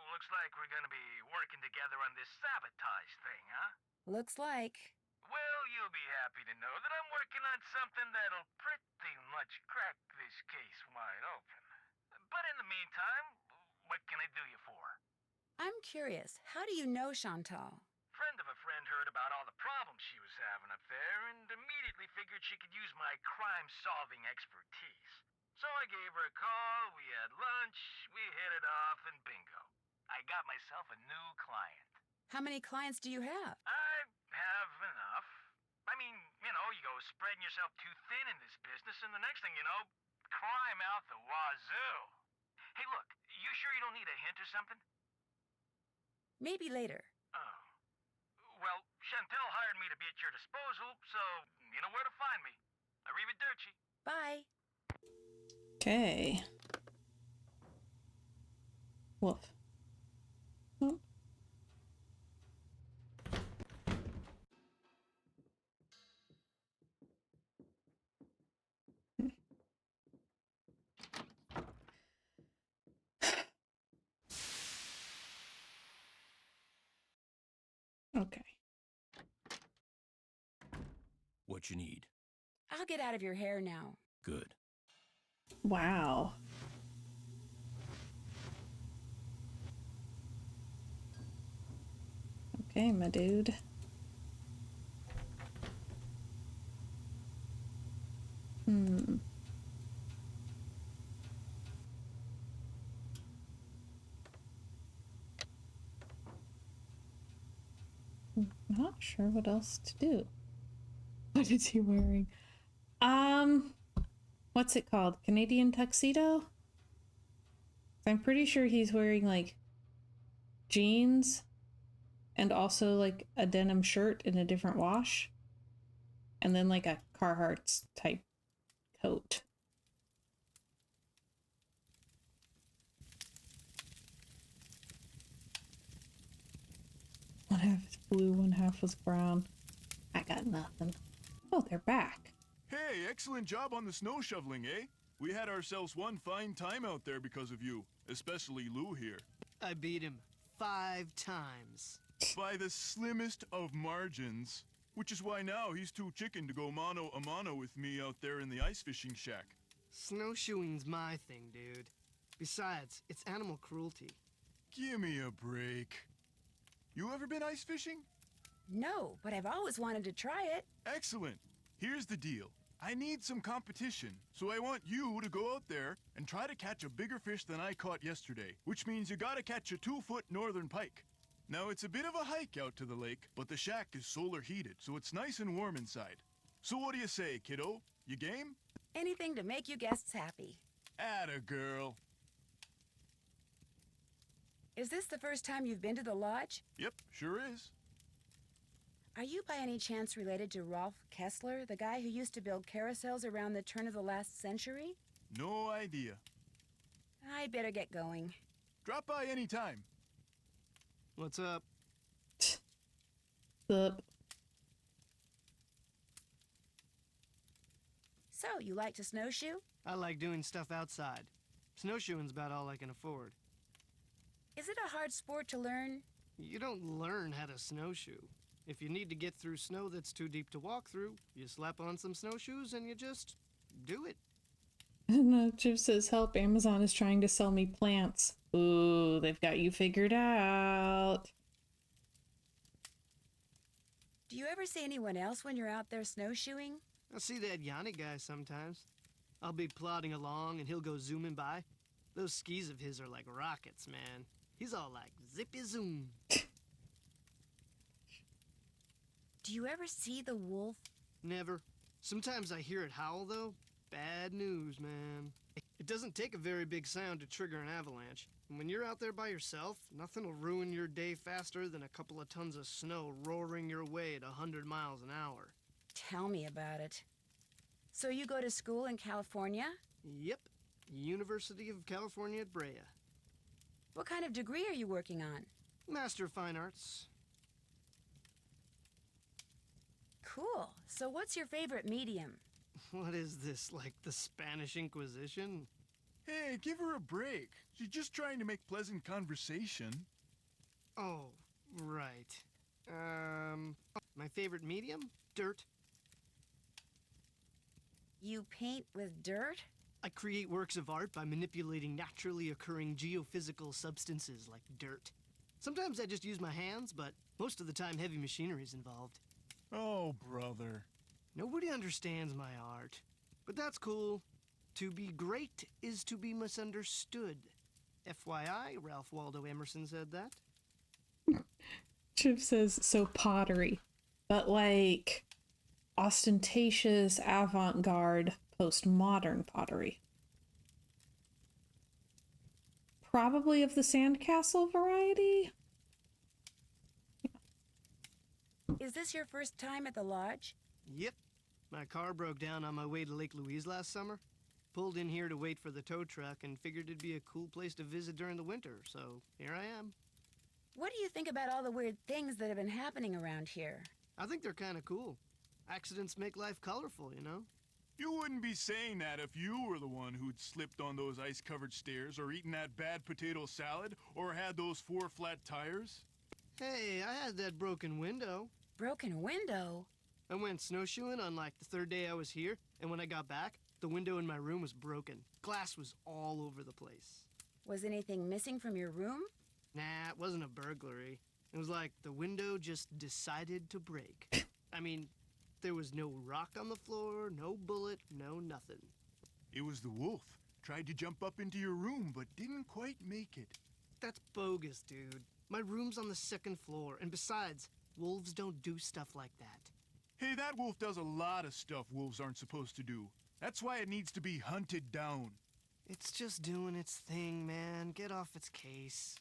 looks like we're gonna be working together on this sabotage thing, huh? Looks like. Well, you'll be happy to know that I'm working on something that'll pretty much crack this case wide open. But in the meantime, what can I do you for? I'm curious, how do you know Chantal? Friend of a friend heard about all the problems she was having up there and immediately figured she could use my crime-solving expertise. So I gave her a call, we had lunch, we hit it off, and bingo. I got myself a new client. How many clients do you have? I have enough. I mean, you know, you go spreading yourself too thin in this business, and the next thing you know, crime out the wazoo. Hey, look, you sure you don't need a hint or something? Maybe later. Oh. Well, Chantel hired me to be at your disposal, so you know where to find me. Arrivederci. Bye. Okay. Wolf. Oh. Okay. What you need? I'll get out of your hair now. Good. Wow. Okay, my dude. Not sure what else to do. What is he wearing? What's it called? Canadian tuxedo? I'm pretty sure he's wearing like jeans and also like a denim shirt in a different wash. And then like a Carhartt type coat. One half is blue, one half was brown. I got nothing. Oh, they're back. Hey, excellent job on the snow shoveling, eh? We had ourselves one fine time out there because of you, especially Lou here. I beat him 5 times. By the slimmest of margins. Which is why now he's too chicken to go mano a mano with me out there in the ice fishing shack. Snowshoeing's my thing, dude. Besides, it's animal cruelty. Give me a break. You ever been ice fishing? No, but I've always wanted to try it. Excellent. Here's the deal. I need some competition, so I want you to go out there and try to catch a bigger fish than I caught yesterday, which means you gotta catch a 2-foot northern pike. Now, it's a bit of a hike out to the lake, but the shack is solar heated, so it's nice and warm inside. So what do you say, kiddo? You game? Anything to make you guests happy. Atta girl. Is this the first time you've been to the lodge? Yep, sure is. Are you by any chance related to Rolf Kessler, the guy who used to build carousels around the turn of the last century? No idea. I'd better get going. Drop by any time. What's up? Sup? So, you like to snowshoe? I like doing stuff outside. Snowshoeing's about all I can afford. Is it a hard sport to learn? You don't learn how to snowshoe. If you need to get through snow that's too deep to walk through, you slap on some snowshoes and you just do it. And Chip says, help, Amazon is trying to sell me plants. Ooh, they've got you figured out. Do you ever see anyone else when you're out there snowshoeing? I see that Yanni guy sometimes. I'll be plodding along and he'll go zooming by. Those skis of his are like rockets, man. He's all like zippy zoom. Do you ever see the wolf? Never. Sometimes I hear it howl, though. Bad news, man. It doesn't take a very big sound to trigger an avalanche. And when you're out there by yourself, nothing will ruin your day faster than a couple of tons of snow roaring your way at 100 miles an hour. Tell me about it. So you go to school in California? Yep. University of California at Brea. What kind of degree are you working on? Master of Fine Arts. Cool. So what's your favorite medium? What is this, like the Spanish Inquisition? Hey, give her a break. She's just trying to make pleasant conversation. Oh, right. My favorite medium? Dirt. You paint with dirt? I create works of art by manipulating naturally occurring geophysical substances like dirt. Sometimes I just use my hands, but most of the time heavy machinery is involved. Oh, brother. Nobody understands my art, but that's cool. To be great is to be misunderstood. FYI, Ralph Waldo Emerson said that. Chip says, so pottery, but like ostentatious, avant-garde, postmodern pottery. Probably of the sandcastle variety. Is this your first time at the lodge? Yep. My car broke down on my way to Lake Louise last summer. Pulled in here to wait for the tow truck and figured it'd be a cool place to visit during the winter, so here I am. What do you think about all the weird things that have been happening around here? I think they're kind of cool. Accidents make life colorful, you know? You wouldn't be saying that if you were the one who'd slipped on those ice-covered stairs or eaten that bad potato salad or had those 4 flat tires. Hey, I had that broken window. Broken window? I went snowshoeing on like the 3rd day I was here, and when I got back, the window in my room was broken. Glass was all over the place. Was anything missing from your room? Nah, it wasn't a burglary. It was like the window just decided to break. I mean, there was no rock on the floor, no bullet, no nothing. It was the wolf. Tried to jump up into your room, but didn't quite make it. That's bogus, dude. My room's on the 2nd floor, and besides, wolves don't do stuff like that. Hey, that wolf does a lot of stuff wolves aren't supposed to do. That's why it needs to be hunted down. It's just doing its thing, man. Get off its case.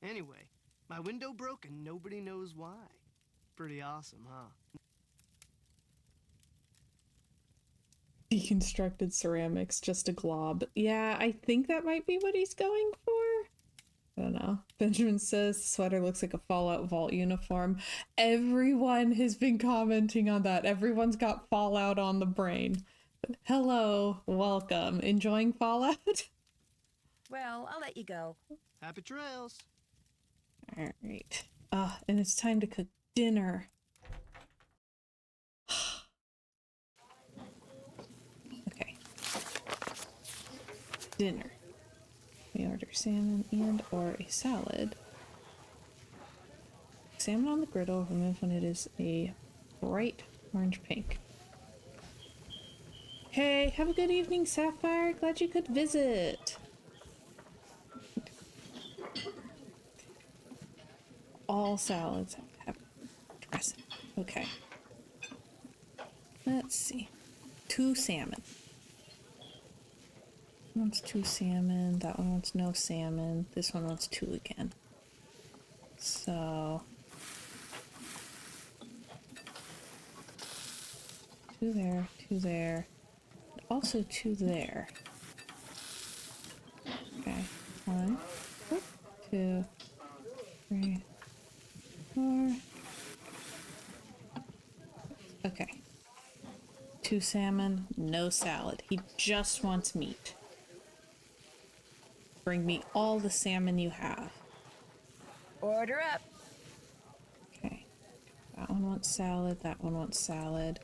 Anyway, my window broke and nobody knows why. Pretty awesome, huh? Deconstructed ceramics, just a glob. Yeah, I think that might be what he's going for. don't know. Benjamin says the sweater looks like a Fallout Vault uniform. Everyone has been commenting on that. Everyone's got Fallout on the brain. Hello, welcome. Enjoying Fallout? Well, I'll let you go. Happy trails. Alright. And it's time to cook dinner. Okay. Dinner. We order salmon and or a salad. Salmon on the griddle, remove when it is a bright orange pink. Hey, have a good evening, Sapphire. Glad you could visit. All salads have dressing. Okay. Let's see. 2 salmon. Wants 2 salmon. That one wants no salmon. This one wants 2 again. So 2 there, 2 there. Also 2 there. Okay. 1, 2, 3, 4. Okay. 2 salmon, no salad. He just wants meat. Bring me all the salmon you have. Order up. Okay. That one wants salad. That one wants salad.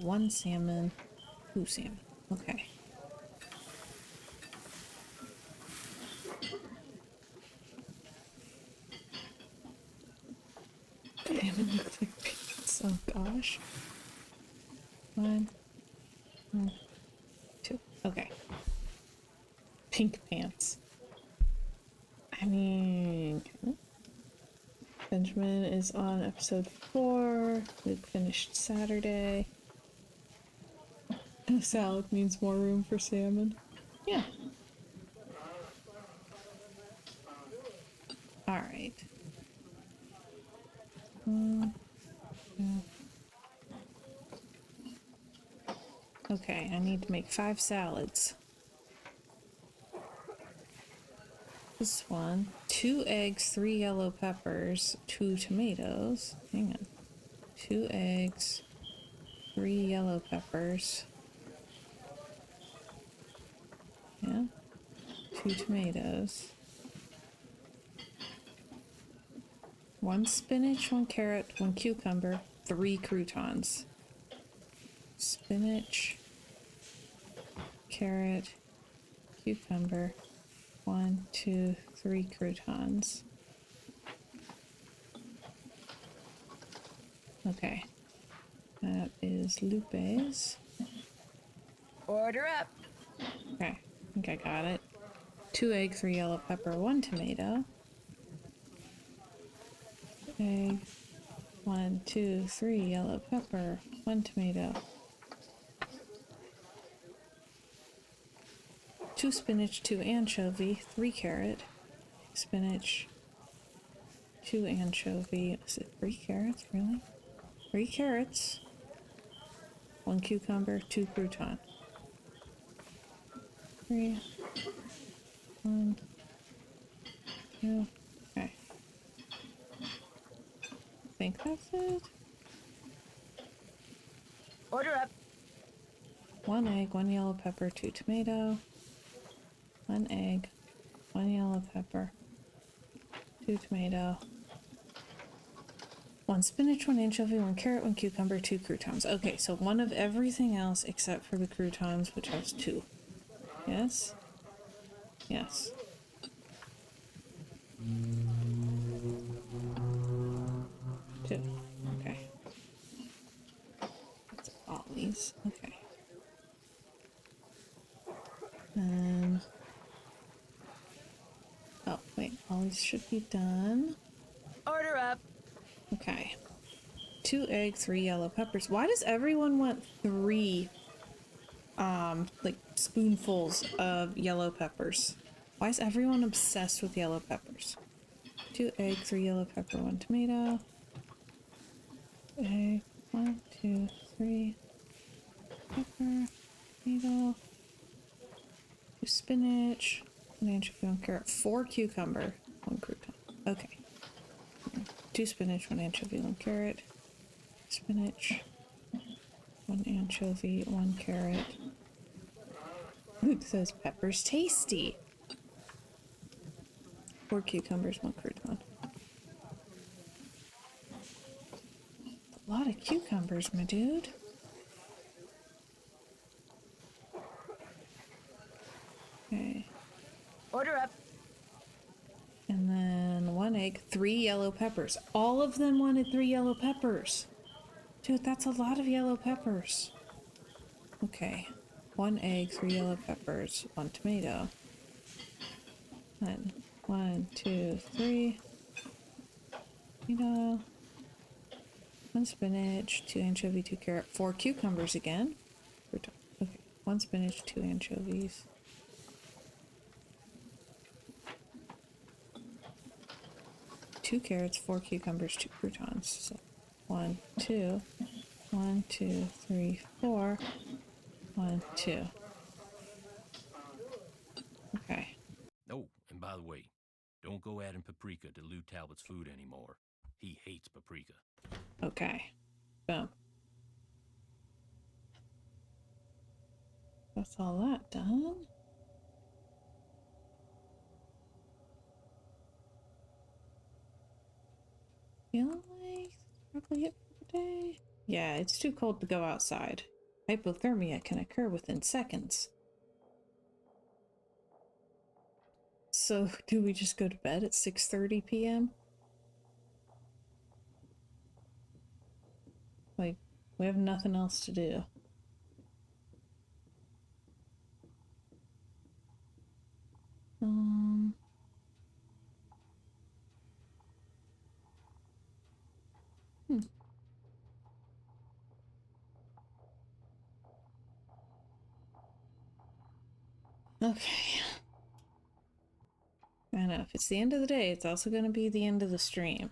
1 salmon. 2 salmon. Okay. Salmon looks like pants. Oh gosh. 1, 2. Okay. Pink pants. I mean, Benjamin is on episode 4. We finished Saturday. A salad means more room for salmon. Yeah. Alright. Yeah. Okay, I need to make 5 salads. This one, 2 eggs, 3 yellow peppers, 2 tomatoes. Hang on. 2 eggs, 3 yellow peppers. Yeah. 2 tomatoes. 1 spinach, 1 carrot, 1 cucumber, 3 croutons. Spinach, carrot, cucumber, 1, 2, 3 croutons. Okay. That is Lupe's. Order up. Okay, I think I got it. 2 egg, 3 yellow pepper, 1 tomato. Egg, 1, 2, 3 yellow pepper, 1 tomato. 2 spinach, 2 anchovy, 3 carrot, spinach, 2 anchovy. Is it 3 carrots? Really? 3 carrots, 1 cucumber, 2 crouton. 3, 1, 2. Okay. I think that's it. Order up. 1 egg, 1 yellow pepper, 2 tomato. 1 egg, 1 yellow pepper, 2 tomato. 1 spinach, 1 anchovy, 1 carrot, 1 cucumber, 2 croutons. Okay, so 1 of everything else except for the croutons, which has 2. Yes? Yes. Two. Okay. That's Ollie's. Okay. Oh, wait. Ollie's should be done. Order up. Okay. 2 eggs, 3 yellow peppers. Why does everyone want 3, like, spoonfuls of yellow peppers? Why is everyone obsessed with yellow peppers? 2 egg, 3 yellow pepper, 1 tomato. Egg, 1, 2, 3. Pepper, tomato. 2 spinach. 1 anchovy, 1 carrot, 4 cucumber, 1 crouton. Okay. 2 spinach, 1 anchovy, 1 carrot. Spinach, 1 anchovy, 1 carrot. Luke says pepper's tasty. 4 cucumbers, 1 crouton. A lot of cucumbers, my dude. Okay. Order up. And then 1 egg, 3 yellow peppers. All of them wanted 3 yellow peppers. Dude, that's a lot of yellow peppers. Okay. 1 egg, 3 yellow peppers, 1 tomato. Then 1, 2, 3. Tomato. 1 spinach, 2 anchovy, 2 carrot, 4 cucumbers again. Okay. 1 spinach, 2 anchovies. Two carrots, 4 cucumbers, 2 croutons. So 1, 2, 1, 2, 3, 4, 1, 2. Okay. Oh, and by the way, don't go adding paprika to Lou Talbot's food anymore. He hates paprika. Okay. Boom. That's all that done. Feel like that's probably it for the day. Yeah, it's too cold to go outside. Hypothermia can occur within seconds. So, do we just go to bed at 6:30 p.m.? Like, we have nothing else to do. Okay. I know, if it's the end of the day, it's also going to be the end of the stream.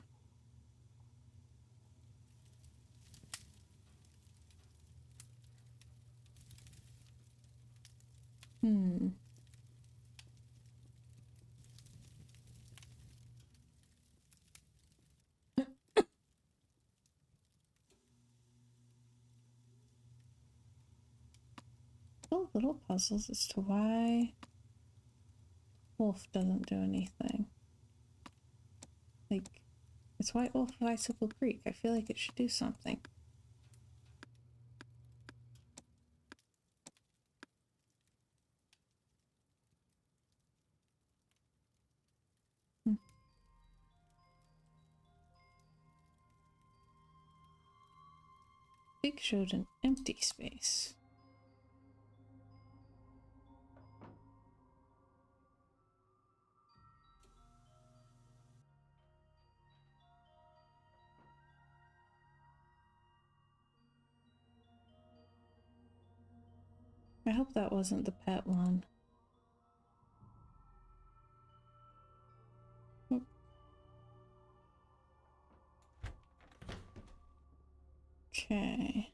Oh, little puzzles as to why Wolf doesn't do anything. Like, it's why Wolf of Icicle Creek. I feel like it should do something. Creek showed an empty space. I hope that wasn't the pet one. Okay.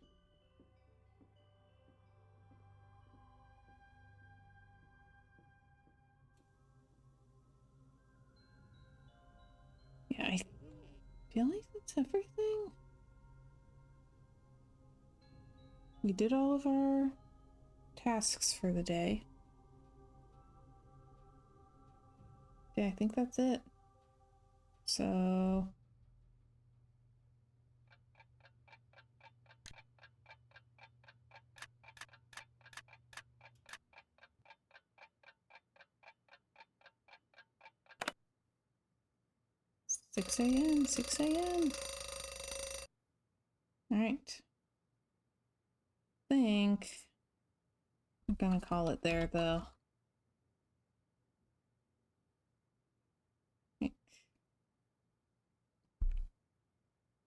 Yeah, I feel like that's everything. We did all of our tasks for the day. Yeah, I think that's it. So... 6 a.m., 6 a.m. Alright. Think I'm gonna call it there though.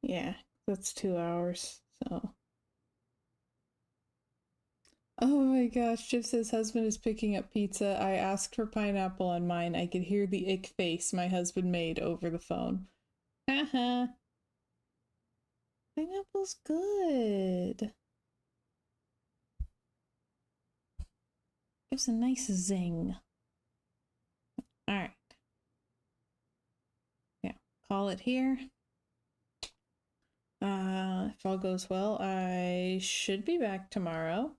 Yeah, that's 2 hours, so. Oh my gosh, Chip says husband is picking up pizza. I asked for pineapple on mine. I could hear the ick face my husband made over the phone. Haha. Pineapple's good. Gives a nice zing. All right. Yeah, call it here. If all goes well, I should be back tomorrow.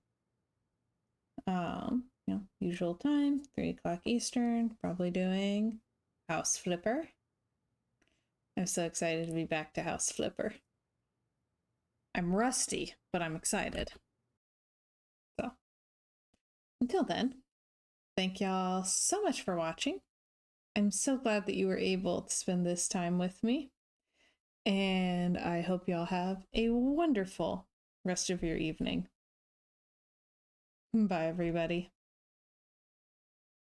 Usual time, 3 o'clock Eastern, probably doing House Flipper. I'm so excited to be back to House Flipper. I'm rusty, but I'm excited. So, until then, thank y'all so much for watching. I'm so glad that you were able to spend this time with me. And I hope y'all have a wonderful rest of your evening. Bye, everybody.